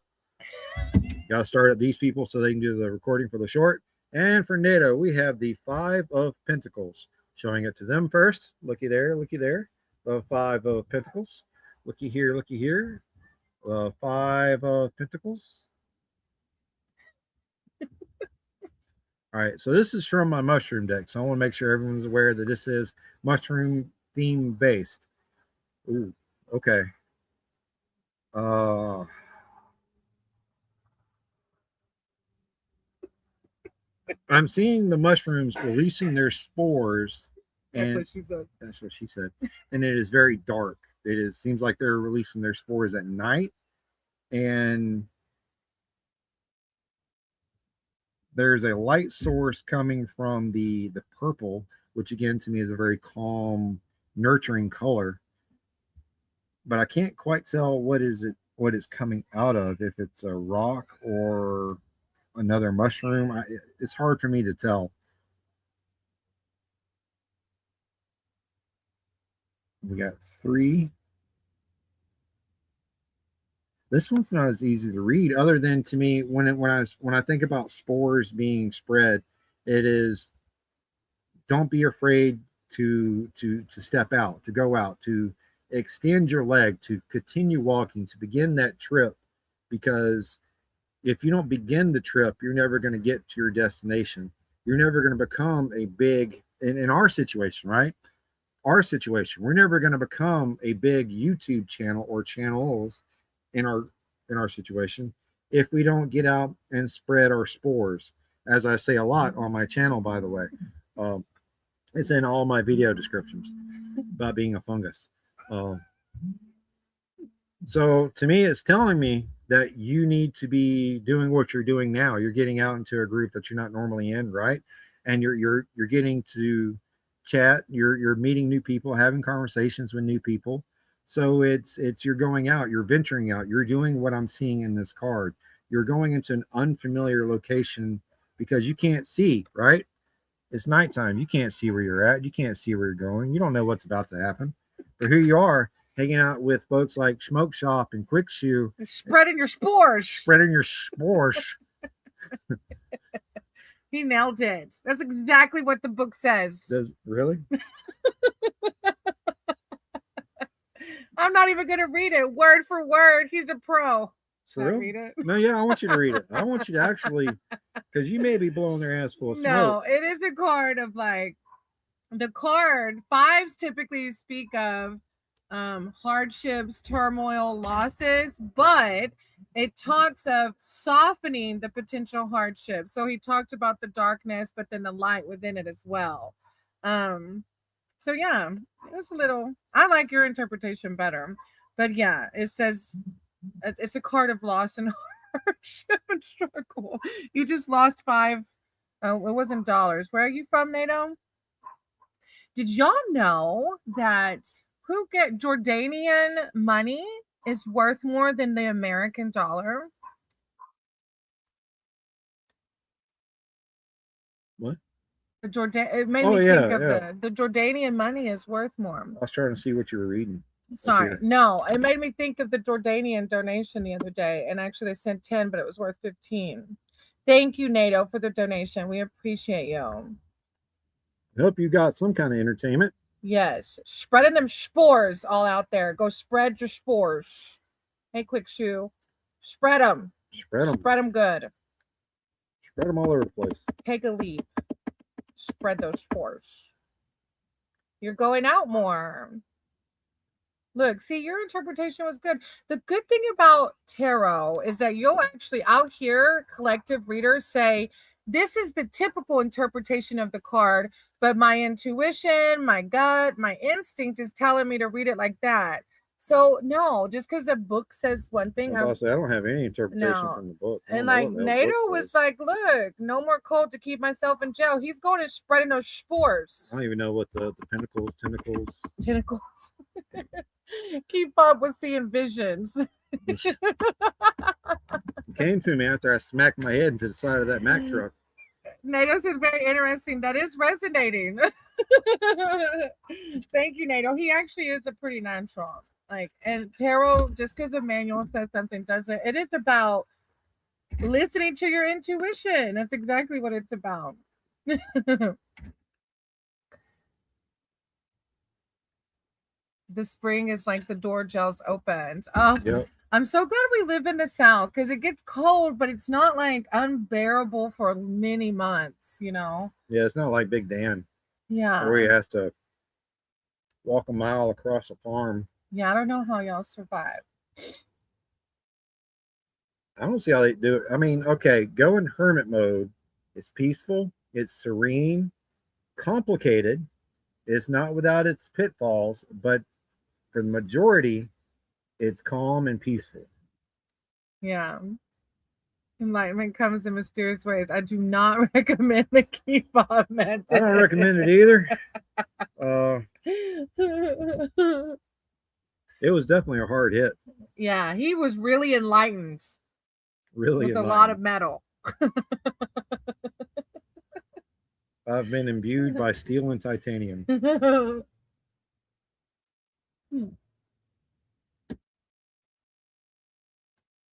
Got to start at these people so they can do the recording for the short. And for NATO, we have the Five of Pentacles. Showing it to them first. Looky there, looky there. The Five of Pentacles. Looky here, looky here. The Five of Pentacles. All right, so this is from my mushroom deck. So I want to make sure everyone's aware that this is mushroom theme based. Ooh, okay. I'm seeing the mushrooms releasing their spores. That's what she said. That's what she said. And it is very dark. Seems like they're releasing their spores at night. And there's a light source coming from the purple, which again to me is a very calm, nurturing color. But I can't quite tell what it's coming out of, if it's a rock or another mushroom. It's hard for me to tell. We got 3. This one's not as easy to read, other than to me when I think about spores being spread, it is don't be afraid to step out, to go out, to extend your leg, to continue walking, to begin that trip, because if you don't begin the trip, you're never going to get to your destination. You're never going to become a big, in our situation, right? Our situation, we're never going to become a big YouTube channel or channels in our situation if we don't get out and spread our spores. As I say a lot on my channel, by the way, it's in all my video descriptions about being a fungus. So to me, it's telling me that you need to be doing what you're doing now. You're getting out into a group that you're not normally in, right? And you're getting to chat. You're meeting new people, having conversations with new people. So it's you're going out, you're venturing out, you're doing what I'm seeing in this card. You're going into an unfamiliar location because you can't see, right? It's nighttime. You can't see where you're at. You can't see where you're going. You don't know what's about to happen. But here you are, hanging out with folks like Smoke Shop and Quick Shoe. Spreading your spores. Spreading your spores. He nailed it. That's exactly what the book says. Does really? I'm not even going to read it word for word. He's a pro. Should I read it? No, yeah, I want you to read it. I want you to actually, because you may be blowing their ass full of smoke. No, it is a card of like, the card, 5s typically speak of hardships, turmoil, losses, but it talks of softening the potential hardship. So he talked about the darkness, but then the light within it as well. So yeah, it was a little, I like your interpretation better, but yeah, it says it's a card of loss and hardship and struggle. You just lost 5. Oh, it wasn't dollars. Where are you from, NATO? Did y'all know that Jordanian money is worth more than the American dollar? What? It made me think of the Jordanian money is worth more. I was trying to see what you were reading. Sorry, no, it made me think of the Jordanian donation the other day, and actually they sent 10, but it was worth 15. Thank you, NATO, for the donation. We appreciate you. I hope you got some kind of entertainment. Yes, spreading them spores all out there. Go spread your spores. Hey, Quick Shoe, spread them. Spread them. Spread them good. Spread them all over the place. Take a leap. Spread those spores. You're going out more. Look, see, your interpretation was good. The good thing about tarot is that you'll actually out here, collective readers say, this is the typical interpretation of the card, but my intuition, my gut, my instinct is telling me to read it like that. So no, just because the book says one thing. I don't have any interpretation from the book. And like NATO was like, look, no more cold to keep myself in jail. He's going and spreading those spores. I don't even know what the tentacles. KeyFob was seeing visions. It came to me after I smacked my head into the side of that Mack truck. NATO said very interesting. That is resonating. Thank you, NATO. He actually is a pretty natural. Like, and tarot, just because the manual says something doesn't. It is about listening to your intuition. That's exactly what it's about. The spring is like the door gels opened. Oh, Yep. I'm so glad we live in the South because it gets cold, but it's not like unbearable for many months, you know? Yeah, it's not like Big Dan where he Yeah. has to walk a mile across a farm. Yeah, I don't know how y'all survive. I don't see how they do it. I mean, okay, go in hermit mode. It's peaceful, it's serene, complicated. It's not without its pitfalls, but for the majority, it's calm and peaceful. Yeah. Enlightenment comes in mysterious ways. I do not recommend the KeyFob method. I don't recommend it either. It was definitely a hard hit. Yeah, he was really enlightened Really with a enlightened. lot of metal. I've been imbued by steel and titanium.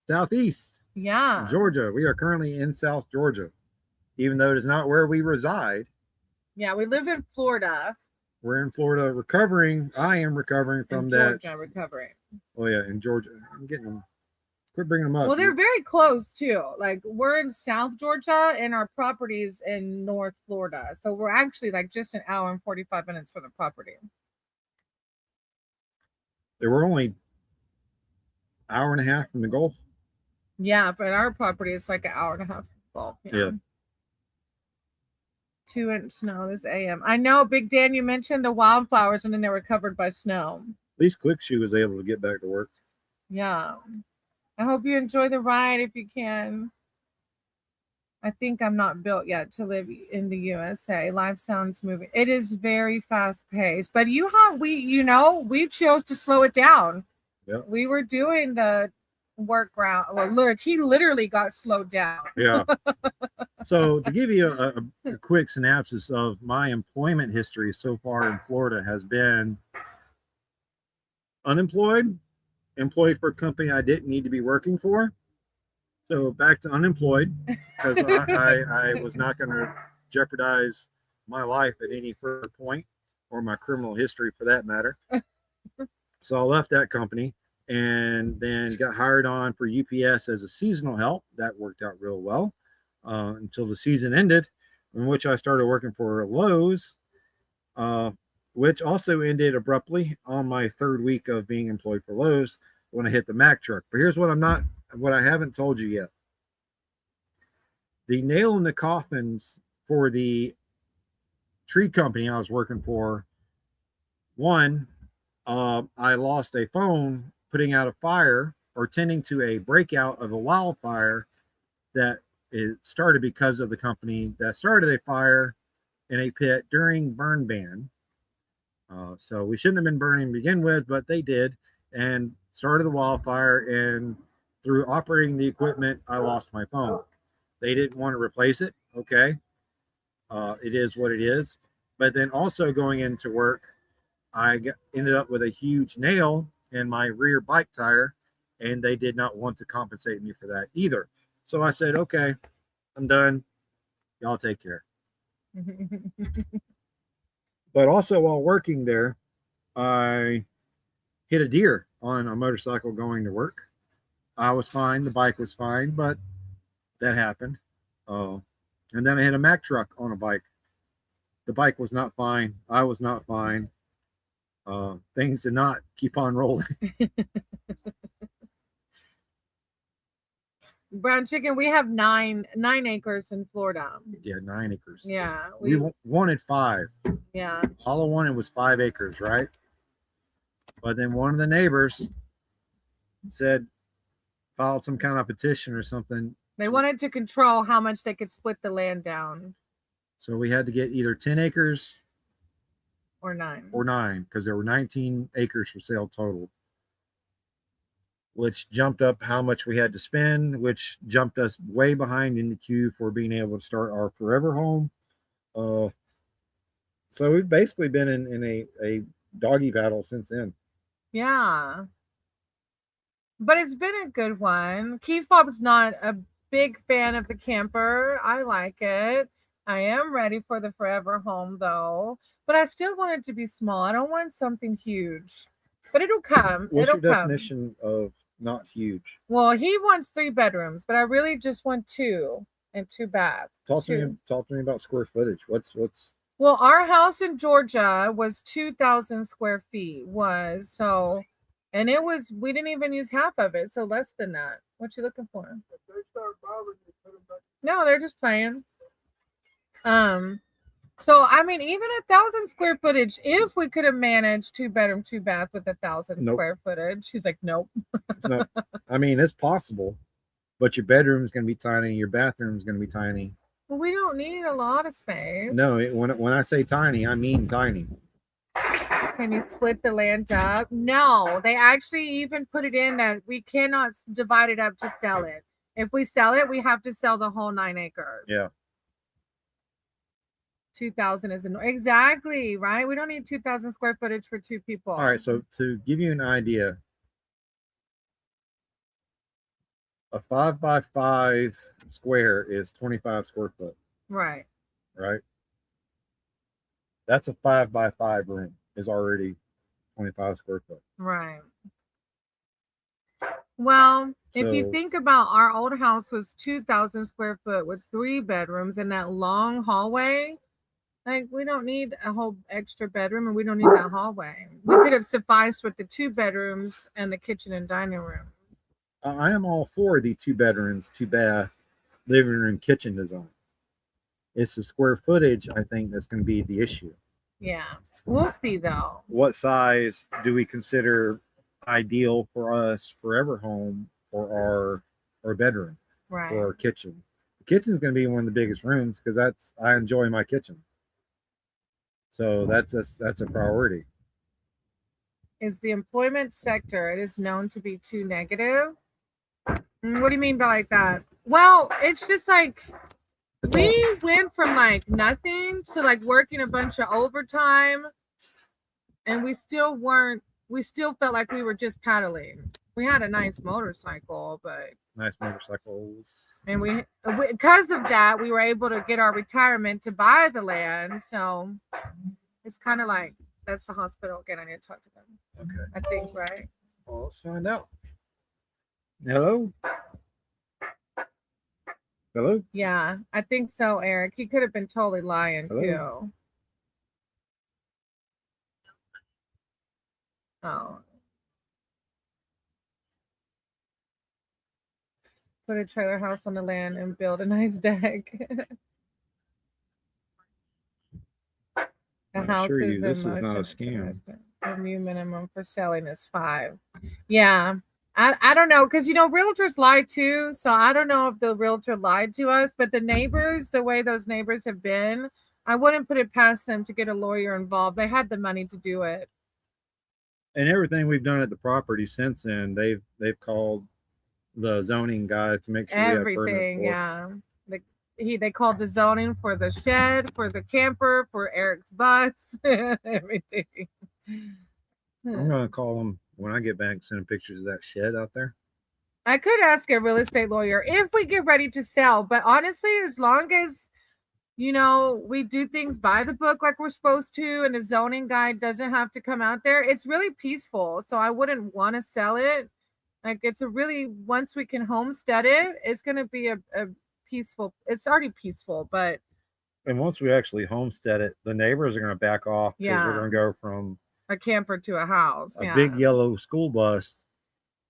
Southeast Yeah. Georgia. We are currently in South Georgia, even though it is not where we reside. Yeah, we live in Florida. We're in Florida recovering. I am recovering from in that. Georgia recovering. Oh, yeah, in Georgia. I'm getting them. Quit bringing them up. Well, they're very close too. Like we're in South Georgia and our property's in North Florida. So we're actually like just an hour and 45 minutes from the property. They were only hour and a half from the Gulf. Yeah, but our property it's like an hour and a half from the Gulf. Yeah. 2-inch snow this AM. I know, Big Dan, you mentioned the wildflowers and then they were covered by snow. At least Quick Shoe was able to get back to work. Yeah. I hope you enjoy the ride if you can. I think I'm not built yet to live in the USA. Life sounds moving. It is very fast paced, but we chose to slow it down. Yeah. We were doing the work round. Well, look, he literally got slowed down. Yeah. So to give you a quick synopsis of my employment history so far in Florida has been unemployed, employed for a company I didn't need to be working for. So back to unemployed because I was not going to jeopardize my life at any further point or my criminal history for that matter. So I left that company and then got hired on for UPS as a seasonal help. That worked out real well until the season ended, in which I started working for Lowe's, which also ended abruptly on my third week of being employed for Lowe's when I hit the Mack truck. But here's what I haven't told you yet. The nail in the coffins for the tree company I was working for, one, I lost a phone putting out a fire or tending to a breakout of a wildfire that it started because of the company that started a fire in a pit during burn ban. So we shouldn't have been burning to begin with, but they did and started the wildfire. And through operating the equipment, I lost my phone. They didn't want to replace it. Okay. It is what it is. But then also going into work, ended up with a huge nail in my rear bike tire, and they did not want to compensate me for that either. So I said, okay, I'm done. Y'all take care. But also while working there, I hit a deer on a motorcycle going to work. I was fine. The bike was fine, but that happened. And then I hit a Mack truck on a bike. The bike was not fine. I was not fine. Things did not keep on rolling. Brown chicken, we have nine acres in Florida. Yeah, 9 acres. Yeah. We wanted 5. Yeah. All I wanted was 5 acres, right? But then one of the neighbors filed some kind of petition or something. They wanted to control how much they could split the land down. So we had to get either 10 acres or 9. Or 9, because there were 19 acres for sale total, which jumped up how much we had to spend, which jumped us way behind in the queue for being able to start our forever home. So we've basically been in a doggy battle since then. Yeah. But it's been a good one. KeyFob is not big fan of the camper. I like it. I am ready for the forever home though, but I still want it to be small. I don't want something huge. But it'll come. What's It'll your come. definition of not huge? Well, he wants 3 bedrooms, but I really just want 2 and 2 baths. Talk to me about square footage. What's Well, our house in Georgia was 2,000 square feet, and it was, we didn't even use half of it, so less than that. What you looking for? No, they're just playing. So I mean, even 1,000 square footage, if we could have managed 2 bedroom, 2 bath with 1,000 Nope. square footage, he's like, nope. It's not. I mean, it's possible, but your bedroom's going to be tiny. Your bathroom's going to be tiny. Well, we don't need a lot of space. No, when I say tiny, I mean tiny. Can you split the land up? No, they actually even put it in that we cannot divide it up to sell it. If we sell it, we have to sell the whole 9 acres. Yeah. 2,000 is exactly right. We don't need 2,000 square footage for 2 people. All right. So to give you an idea, a 5x5 square is 25 square foot. Right. Right. That's a 5x5 room is already 25 square foot. Right. Well, if you think about, our old house was 2,000 square foot with 3 bedrooms and that long hallway. Like, we don't need a whole extra bedroom, and we don't need that hallway. We could have sufficed with the 2 bedrooms and the kitchen and dining room. I am all for the 2 bedrooms, 2 bath, living room, kitchen design. It's the square footage, I think, that's going to be the issue. Yeah, we'll see though. What size do we consider ideal for us forever home for our bedroom, right, for our kitchen? The kitchen is going to be one of the biggest rooms because I enjoy my kitchen. So that's a priority. Is the employment sector, it is known to be too negative. What do you mean by like that? Well, it's just like we went from like nothing to like working a bunch of overtime, and we still felt like we were just paddling. We had a nice motorcycle, but nice motorcycles. And we because of that, we were able to get our retirement to buy the land. So it's kind of like, that's the hospital again. I need to talk to them. Okay. I think, right? Well, let's find out. Hello? Hello? Yeah, I think so, Eric. He could have been totally lying too. Oh. Put a trailer house on the land and build a nice deck. The house is this is not a scam. The new minimum for selling is 5. Yeah. I don't know, because realtors lie too. So I don't know if the realtor lied to us, but the neighbors, the way those neighbors have been, I wouldn't put it past them to get a lawyer involved. They had the money to do it. And everything we've done at the property since then, they've called the zoning guy to make sure everything. We have permits for. Yeah. They called the zoning for the shed, for the camper, for Eric's bus, everything. I'm gonna call them when I get back, send pictures of that shed out there. I could ask a real estate lawyer if we get ready to sell, but honestly, as long as we do things by the book like we're supposed to, and the zoning guy doesn't have to come out there, it's really peaceful. So I wouldn't want to sell it. Like, it's once we can homestead it, it's going to be a peaceful, it's already peaceful, but. And once we actually homestead it, the neighbors are going to back off because we're going to go from a camper to a house. A big yellow school bus.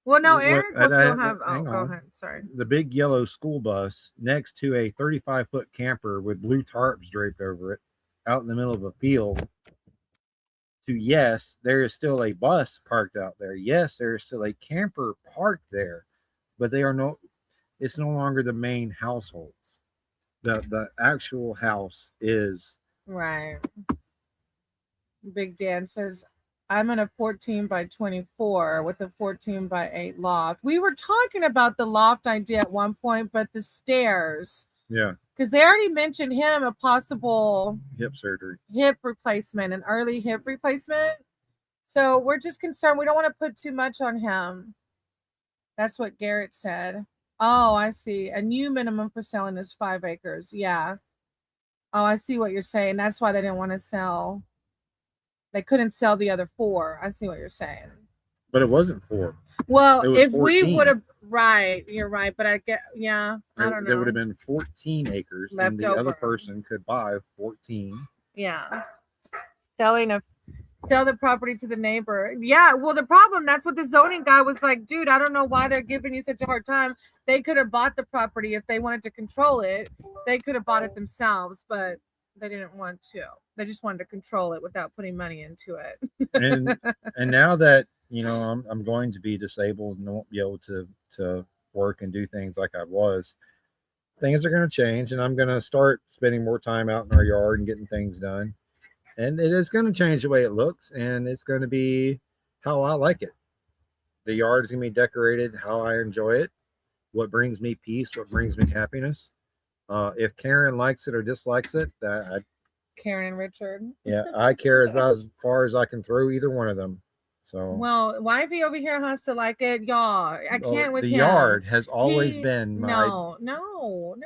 Well, no, Eric will still have, go ahead, sorry. The big yellow school bus next to a 35-foot camper with blue tarps draped over it out in the middle of a field. Yes, there is still a bus parked out there. Yes, there is still a camper parked there, but it's no longer the main households. The actual house is. Right. Big Dan says, I'm in a 14 by 24 with a 14 by 8 loft. We were talking about the loft idea at one point, but the stairs. Yeah. Because they already mentioned him a possible hip surgery, hip replacement, an early hip replacement. So we're just concerned. We don't want to put too much on him. That's what Garrett said. Oh, I see. A new minimum for selling is 5 acres. Yeah. Oh, I see what you're saying. That's why they didn't want to sell. They couldn't sell the other 4. I see what you're saying. But it wasn't 4. Well, It was if we 14. would have, right, you're right. But I get, yeah, I don't There would have know. been 14 acres, Left and the other over. person could buy 14. Yeah. Selling a Sell the property to the neighbor. Yeah, well, the problem, that's what the zoning guy was like, dude, I don't know why they're giving you such a hard time. They could have bought the property if they wanted to control it. They could have bought it themselves, but they didn't want to. They just wanted to control it without putting money into it. And now that I'm going to be disabled and won't be able to work and do things like I was, things are going to change, and I'm going to start spending more time out in our yard and getting things done. And it is going to change the way it looks, and it's going to be how I like it. The yard is going to be decorated how I enjoy it, what brings me peace, what brings me happiness. If Karen likes it or dislikes it, Karen and Richard. yeah, I care about as far as I can throw either one of them. So, well, wifey over here has to like it, y'all. I can't with the him. yard has always been my. No.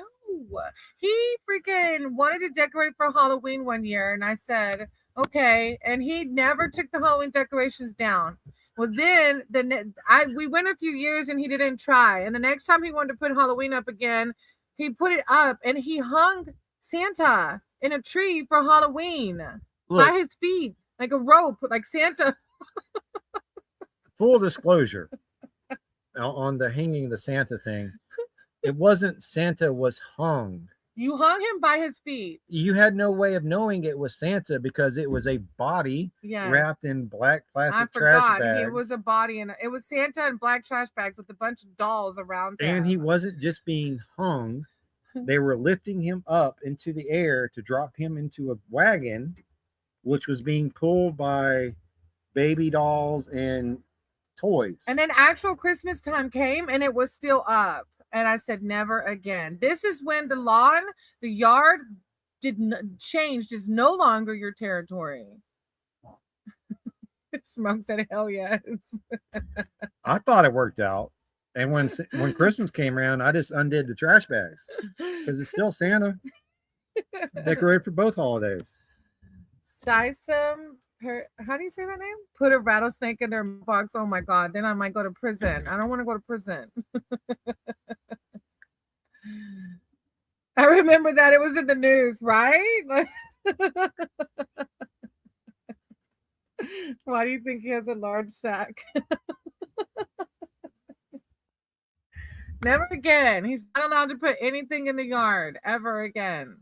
He freaking wanted to decorate for Halloween one year, and I said, okay. And he never took the Halloween decorations down. Well, then we went a few years and he didn't try. And the next time he wanted to put Halloween up again, he put it up and he hung Santa in a tree for Halloween by his feet, like a rope, like Santa. Full disclosure on the hanging the Santa thing, it wasn't Santa was hung. You hung him by his feet. You had no way of knowing it was Santa because it was a body wrapped in black plastic trash bags. It was a body, and it was Santa in black trash bags with a bunch of dolls around him. And he wasn't just being hung. They were lifting him up into the air to drop him into a wagon, which was being pulled by baby dolls and toys. And then actual Christmas time came and it was still up. And I said, never again. This is when the lawn, the yard changed, is no longer your territory. Smoke said, hell yes. I thought it worked out. And when Christmas came around, I just undid the trash bags because it's still Santa. Decorated for both holidays. Sisum, how do you say that name? Put a rattlesnake in their box. Oh my God. Then I might go to prison. I don't want to go to prison. I remember that it was in the news, right? Why do you think he has a large sack? Never again. He's not allowed to put anything in the yard ever again.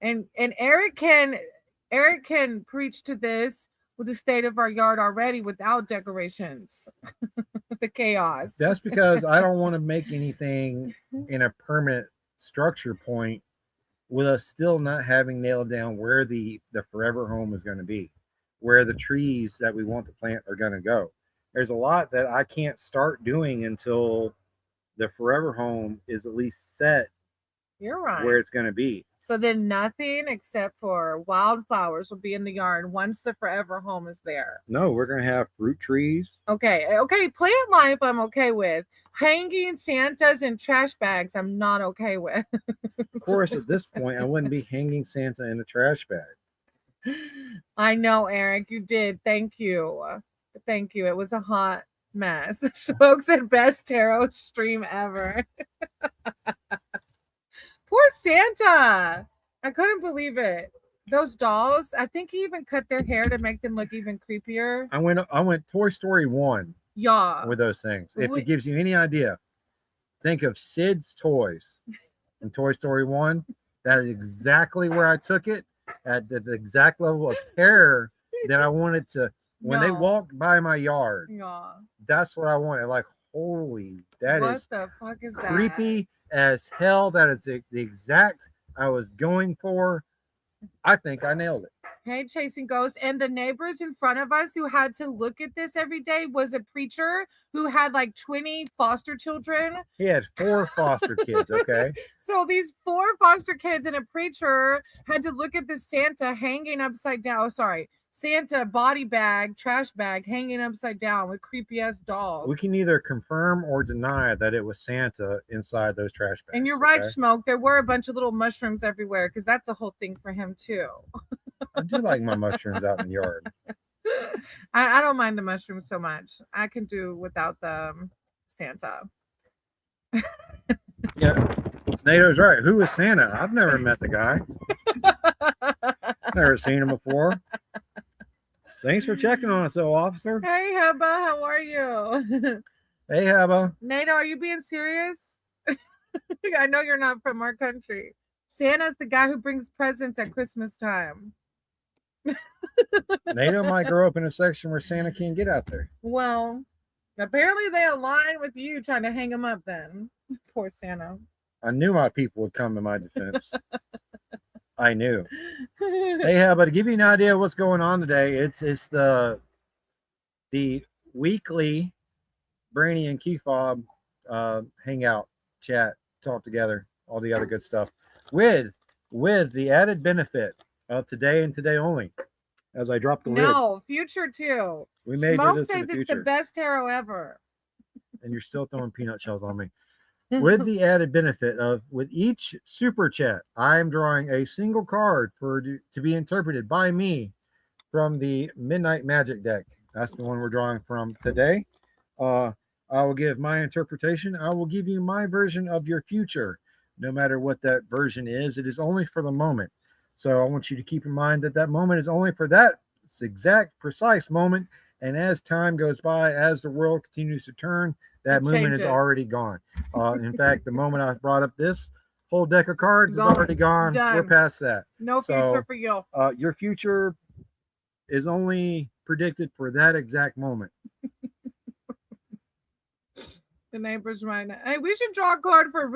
And Eric can preach to this with the state of our yard already without decorations. The chaos. That's because I don't want to make anything in a permanent structure point with us still not having nailed down where the forever home is going to be, where the trees that we want to plant are going to go. There's a lot that I can't start doing until the forever home is at least set. You're right. Where it's going to be. So then nothing except for wildflowers will be in the yard once the forever home is there. No, we're going to have fruit trees. Okay. Plant life I'm okay with. Hanging Santas in trash bags I'm not okay with. Of course, at this point, I wouldn't be hanging Santa in a trash bag. I know, Eric, you did. Thank you. It was a hot mess. Smokes at best tarot stream ever. Poor Santa. I couldn't believe it. Those dolls, I think he even cut their hair to make them look even creepier. I went Toy Story 1. Yeah. With those things. If it gives you any idea, think of Sid's toys in Toy Story 1. That is exactly where I took it, at the exact level of terror that I wanted to. When they walked by my yard, that's what I wanted. Like, holy, what the fuck is creepy as hell. That is the exact I was going for. I think I nailed it. Hey, Chasing Ghosts. And the neighbors in front of us who had to look at this every day was a preacher who had like 20 foster children. He had 4 foster kids, okay? So these 4 foster kids and a preacher had to look at this Santa hanging upside down. Oh, sorry. Santa body bag, trash bag hanging upside down with creepy ass dolls. We can either confirm or deny that it was Santa inside those trash bags. And you're right, okay? Smoke. There were a bunch of little mushrooms everywhere because that's a whole thing for him too. I do like my mushrooms out in the yard. I don't mind the mushrooms so much. I can do without the Santa. Yeah, NATO's right. Who is Santa? I've never met the guy. Never seen him before. Thanks for checking on us, though, officer. Hey, Hubba, how are you? Hey, Hubba. NATO, are you being serious? I know you're not from our country. Santa's the guy who brings presents at Christmas time. NATO might grow up in a section where Santa can't get out there. Well, apparently they align with you trying to hang him up then. Poor Santa. I knew my people would come to my defense. I knew. Hey, Hubba, to give you an idea of what's going on today, it's the weekly Brainy and KeyFob hangout, chat, talk together, all the other good stuff, with the added benefit of today and today only. As I drop the lid. No, future too. We made Smoke it says into the it's the future. best tarot ever. And you're still throwing peanut shells on me. With the added benefit of, with each super chat, I am drawing a single card to be interpreted by me from the Midnight Magic deck. That's the one we're drawing from today. I will give my interpretation. I will give you my version of your future. No matter what that version is, it is only for the moment. So I want you to keep in mind that that moment is only for that exact, precise moment. And as time goes by, as the world continues to turn, that moment is already gone. In fact, the moment I brought up this whole deck of cards is already gone. Done. We're past that. No future for you. Your future is only predicted for that exact moment. The neighbors right now. Hey, we should draw a card for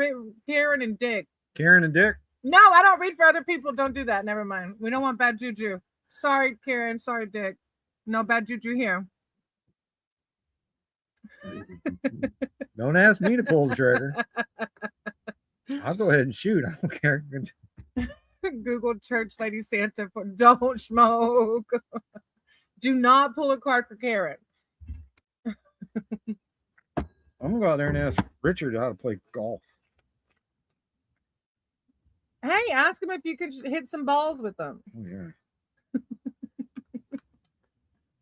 Karen and Dick. Karen and Dick? No, I don't read for other people. Don't do that. Never mind. We don't want bad juju. Sorry, Karen. Sorry, Dick. No bad juju here. Don't ask me to pull the trigger. I'll go ahead and shoot. I don't care. Google Church Lady Santa for don't smoke. Do not pull a card for Karen. I'm gonna go out there and ask Richard how to play golf. Hey, ask him if you could hit some balls with them. Oh yeah.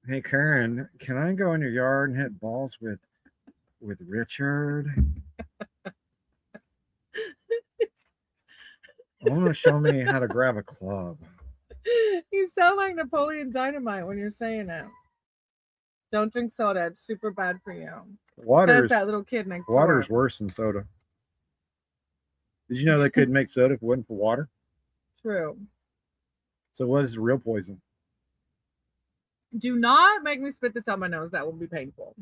Hey Karen, can I go in your yard and hit balls with Richard? I want to show me how to grab a club. You sound like Napoleon Dynamite when you're saying that. Don't drink soda. It's super bad for you. Water's that little kid next water's door. worse than soda. Did you know they couldn't make soda if it wasn't for water? True. So what is real poison? Do not make me spit this out my nose. That will be painful.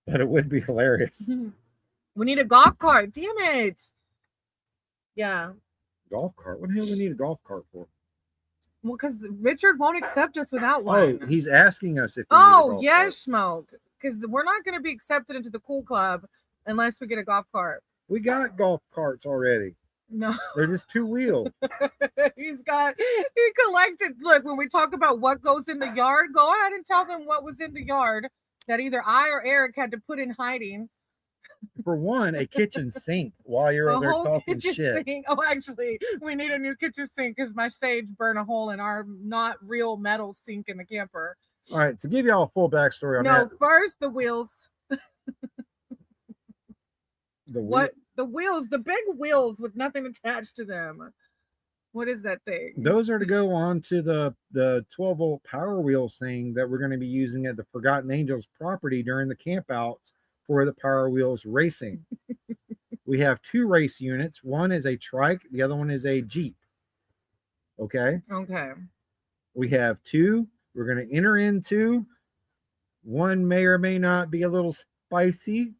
But it would be hilarious. We need a golf cart. Damn it. Yeah. Golf cart? What the hell do we need a golf cart for? Well, because Richard won't accept us without one. Oh, he's asking us if we need a golf yes, cart. Smoke. Because we're not going to be accepted into the cool club unless we get a golf cart. We got golf carts already. No. They're just two wheels. He collected. Look, when we talk about what goes in the yard, go ahead and tell them what was in the yard that either I or Eric had to put in hiding. For one, a kitchen sink while you're over there talking shit. Sink. Oh, actually, we need a new kitchen sink because my sage burned a hole in our not real metal sink in the camper. All right, to give y'all a full backstory on that. No, first the wheels. The wheels, the big wheels with nothing attached to them. What is that thing? Those are to go on to the 12-volt power wheels thing that we're going to be using at the Forgotten Angels property during the camp out for the Power Wheels racing. We have two race units. One is a trike, the other one is a Jeep. Okay. We have two. We're going to enter into. One may or may not be a little spicy,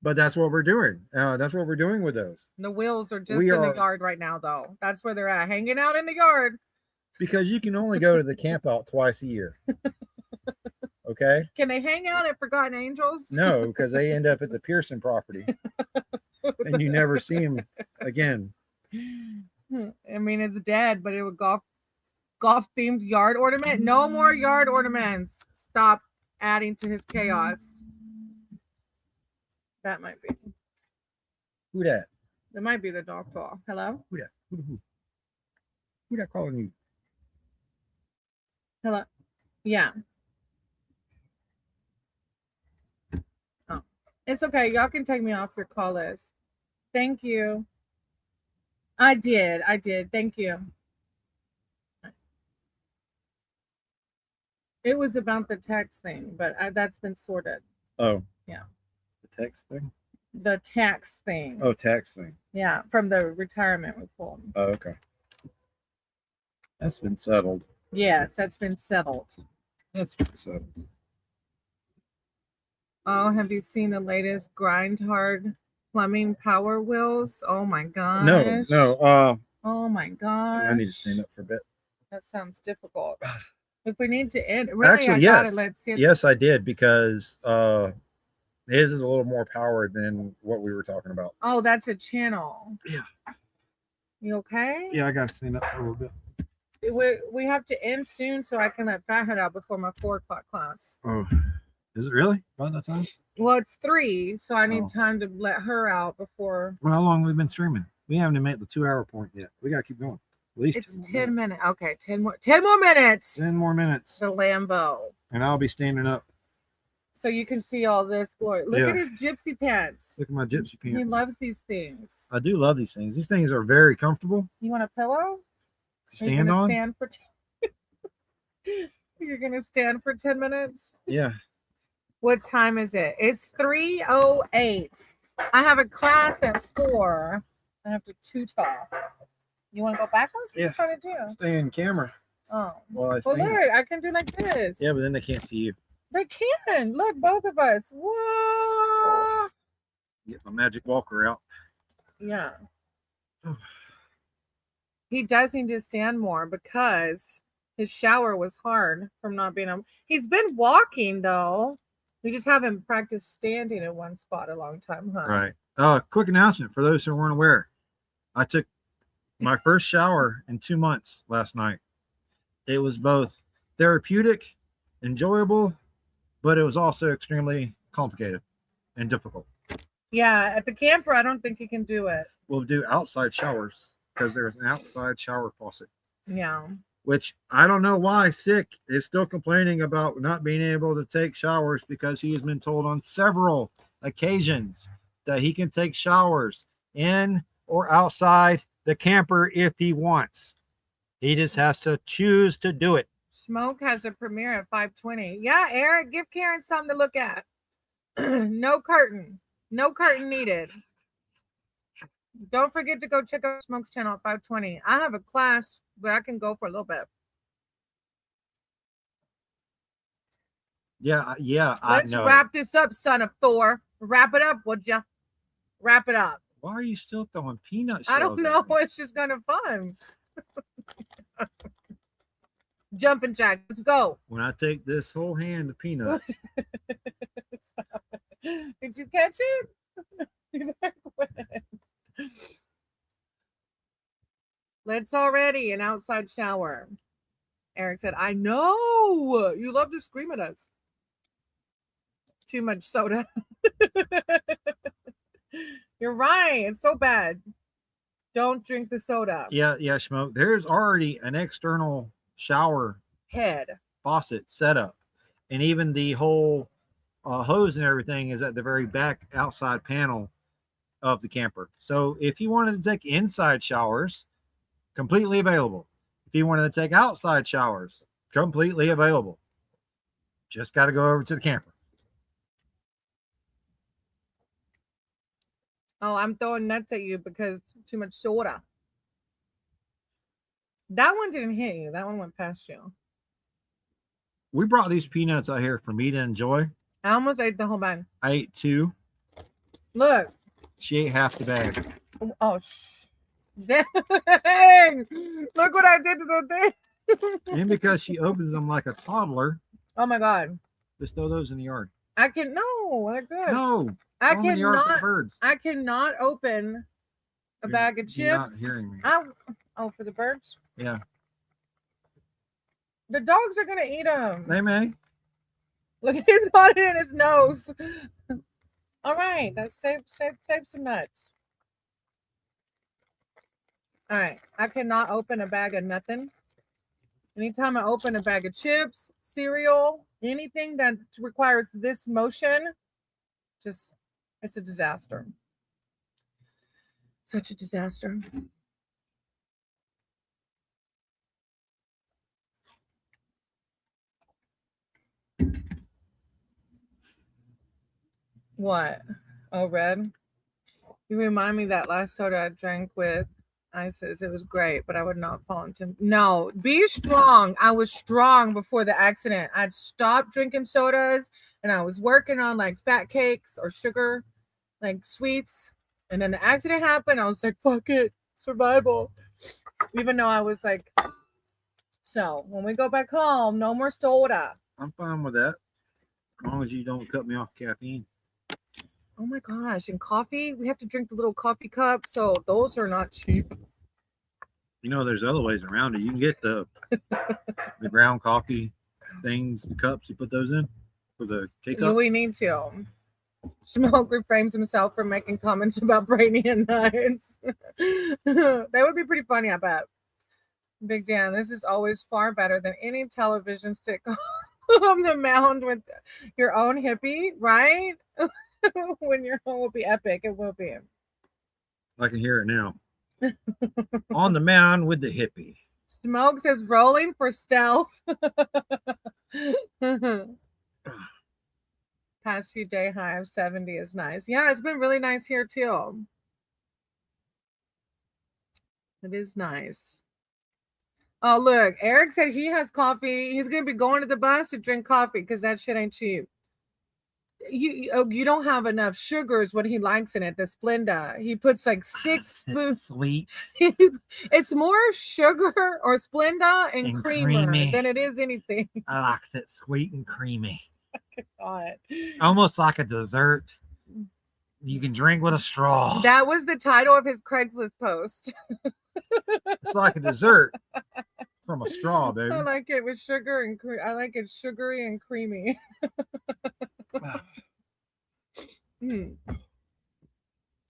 but that's what we're doing. That's what we're doing with those. The wheels are just in the yard right now, though. That's where they're at, hanging out in the yard. Because you can only go to the camp out twice a year. Okay? Can they hang out at Forgotten Angels? No, because they end up at the Pearson property. And you never see them again. I mean, it's dead, but it would golf golf themed yard ornament. No more yard ornaments. Stop adding to his chaos. That might be. Who that? That might be the dog call. Hello? Who that? Who that calling you? Hello? Yeah. Oh. It's okay. Y'all can take me off your call list. Thank you. I did. Thank you. It was about the tax thing, but that's been sorted. Oh. Yeah. The text thing? The tax thing. Oh, tax thing. Yeah, from the retirement reform. Oh, okay. That's been settled. Yes, that's been settled. That's been settled. Oh, have you seen the latest grind hard plumbing power wheels? Oh my gosh. No. Oh my gosh. I need to stand up for a bit. That sounds difficult. If we need to end, really, actually, I got yes. it. Let's hit. Yes, I did, because his is a little more powered than what we were talking about. Oh, that's a channel. Yeah. You okay? Yeah, I got to stand up for a little bit. We have to end soon, so I can let Fathead out before my 4 o'clock class. Oh, is it really about that time? Well, it's 3, so I need time to let her out before. Well, how long have we been streaming? We haven't even made the 2-hour point yet. We got to keep going. At least it's 10 minutes. Okay, 10 more minutes. 10 more minutes. The Lambo. And I'll be standing up. So you can see all this glory. Look at his gypsy pants. Look at my gypsy pants. He loves these things. I do love these things. These things are very comfortable. You want a pillow? To stand on? Stand for You're gonna stand for 10 minutes? Yeah. What time is it? It's 3:08. I have a class at 4. I have to tutor. You want to go backwards? What are you trying to do? Stay in camera. Oh. Well, look, I can do like this. Yeah, but then they can't see you. They can. Look, both of us. Whoa. Get my magic walker out. Yeah. He does need to stand more because his shower was hard from not being able. He's been walking though. We just haven't practiced standing in one spot a long time, huh? Right. Quick announcement for those who weren't aware. I took my first shower in 2 months last night. It was both therapeutic, enjoyable, but it was also extremely complicated and difficult. Yeah, at the camper, I don't think you can do it. We'll do outside showers because there's an outside shower faucet. Yeah. Which I don't know why Sick is still complaining about not being able to take showers, because he has been told on several occasions that he can take showers in or outside the camper if he wants. He just has to choose to do it. Smoke has a premiere at 5:20. Yeah, Eric, give Karen something to look at. No curtain needed. Don't forget to go check out Smoke's channel at 5:20. I have a class, but I can go for a little bit. Yeah, Let's wrap this up, son of Thor. Wrap it up, would ya? Wrap it up. Why are you still throwing peanut shells? I don't know. It's just kind of fun. Jumping jack. Let's go. When I take this whole hand of peanuts. Did you catch it? Let's already an outside shower. Eric said, I know. You love to scream at us. Too much soda. You're right. It's so bad. Don't drink the soda. Yeah, Smoke. There's already an external shower head faucet set up. And even the whole hose and everything is at the very back outside panel of the camper. So if you wanted to take inside showers, completely available. If you wanted to take outside showers, completely available. Just got to go over to the camper. Oh, I'm throwing nuts at you because too much soda. That one didn't hit you. That one went past you. We brought these peanuts out here for me to enjoy. I almost ate the whole bag. I ate 2. Look. She ate half the bag. Oh, dang. Look what I did to the thing. And because she opens them like a toddler. Oh, my God. Just throw those in the yard. No, they're good. No. I cannot open a bag of chips. You're not hearing me. For the birds? Yeah. The dogs are gonna eat them. They may. Look, he's got it in his nose. All right, let's save some nuts. All right, I cannot open a bag of nothing. Anytime I open a bag of chips, cereal, anything that requires this motion, just it's a disaster. Such a disaster. What? Oh, red? You remind me that last soda I drank with ISIS. It was great, but I would not fall into. No, be strong. I was strong before the accident. I'd stopped drinking sodas and I was working on like fat cakes or sugar, like sweets. And then the accident happened. I was like, fuck it, survival. Even though I was like, so when we go back home, no more soda. I'm fine with that. As long as you don't cut me off caffeine. Oh my gosh. And coffee, we have to drink the little coffee cup. So those are not cheap. You know, there's other ways around it. You can get the ground coffee things, the cups, you put those in for the K-cup. We need to. Smoke refrains himself from making comments about Brainy and Nuts. That would be pretty funny, I bet. Big Dan, this is always far better than any television sitcom on the mound with your own hippie, right? When your home will be epic, it will be. I can hear it now. On the mound with the hippie. Smoke says rolling for stealth. Past few day high of 70 is nice. Yeah, it's been really nice here too. It is nice. Oh, look, Eric said he has coffee. He's going to be going to the bus to drink coffee because that shit ain't cheap. You don't have enough sugar is what he likes in it, the Splenda. He puts like 6 spoons. Sweet. It's more sugar or Splenda and creamer than it is anything. I like it sweet and creamy. God. Almost like a dessert. You can drink with a straw. That was the title of his Craigslist post. It's like a dessert from a straw, baby. I like it with sugar and I like it sugary and creamy.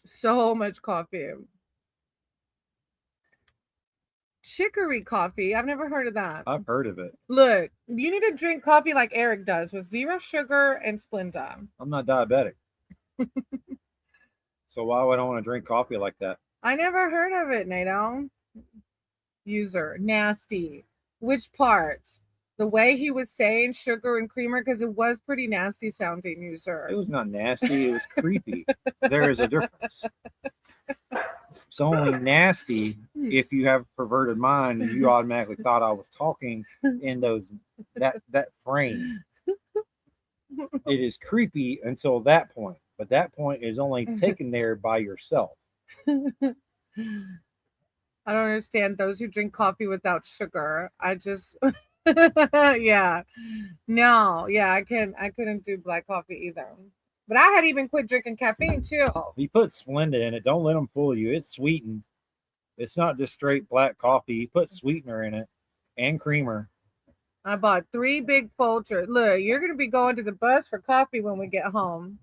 So much coffee. Chicory coffee. I've never heard of that. I've heard of it. Look, you need to drink coffee like Eric does with 0 sugar and Splenda. I'm not diabetic. So why would I want to drink coffee like that? I never heard of it, Nato. User. Nasty. Which part? The way he was saying sugar and creamer, because it was pretty nasty sounding, user. It was not nasty. It was creepy. There is a difference. It's only nasty if you have a perverted mind and you automatically thought I was talking in that frame. It is creepy until that point, but that point is only taken there by yourself. I don't understand those who drink coffee without sugar. I just yeah. No, yeah, I couldn't do black coffee either. But I had even quit drinking caffeine too. He put Splenda in it. Don't let him fool you. It's sweetened. It's not just straight black coffee. He put sweetener in it and creamer. I bought 3 big Folgers. Look, you're going to be going to the bus for coffee when we get home.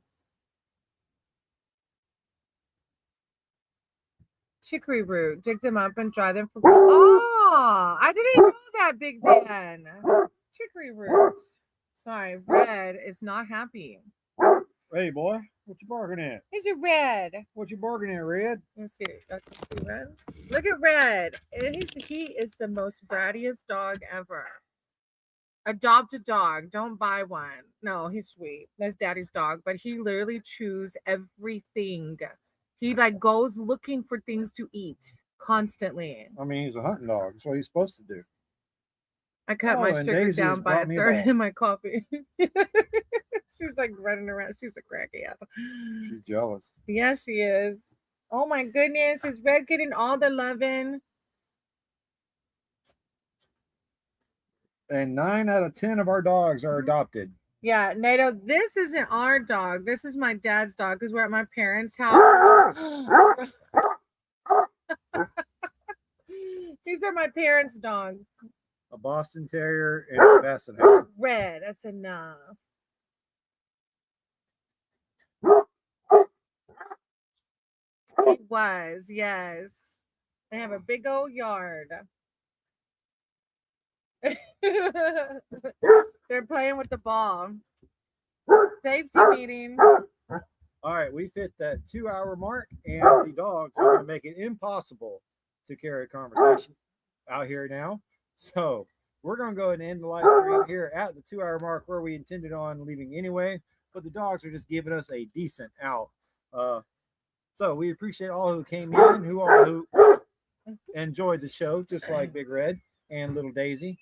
Chicory root. Dig them up and dry them for... Oh, I didn't know that, Big Dan. Chicory root. Sorry, Red is not happy. Hey, boy. What you barking at? Here's your Red. What you barking at, Red? Let's see. See Red. Look at Red. He is the most brattiest dog ever. Adopt a dog. Don't buy one. No, he's sweet. That's Daddy's dog. But he literally chews everything. He like goes looking for things to eat constantly. I mean, he's a hunting dog. That's what he's supposed to do. I cut my sugar down by 1/3 in my coffee. She's like running around. She's a cracky. She's jealous. Yeah, she is. Oh my goodness. Is Red getting all the loving? And 9 out of 10 of our dogs are adopted. Yeah, Nato, this isn't our dog. This is my dad's dog because we're at my parents' house. These are my parents' dogs. A a Boston Terrier, and a Basset Hound. Red. That's enough. It was, yes. They have a big old yard. They're playing with the ball. Safety meeting. All right, we've hit that 2-hour mark, and the dogs are going to make it impossible to carry a conversation out here now. So we're going to go ahead and end the live stream here at the 2-hour mark where we intended on leaving anyway, but the dogs are just giving us a decent out. So we appreciate all who came in, who enjoyed the show, just like Big Red and Little Daisy.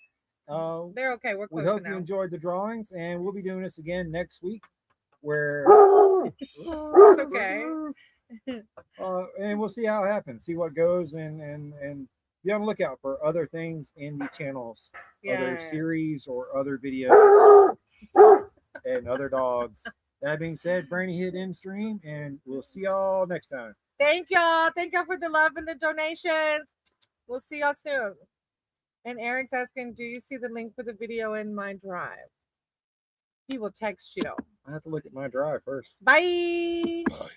They're okay. We're close we hope now. you enjoyed the drawings, and we'll be doing this again next week. Where it's okay. And we'll see how it happens, see what goes, and be on the lookout for other things in the channels, other series or other videos, and other dogs. That being said, Brainy hit end stream, and we'll see y'all next time. Thank y'all. Thank y'all for the love and the donations. We'll see y'all soon. And Eric's asking, do you see the link for the video in my drive? He will text you. I have to look at my drive first. Bye. Bye.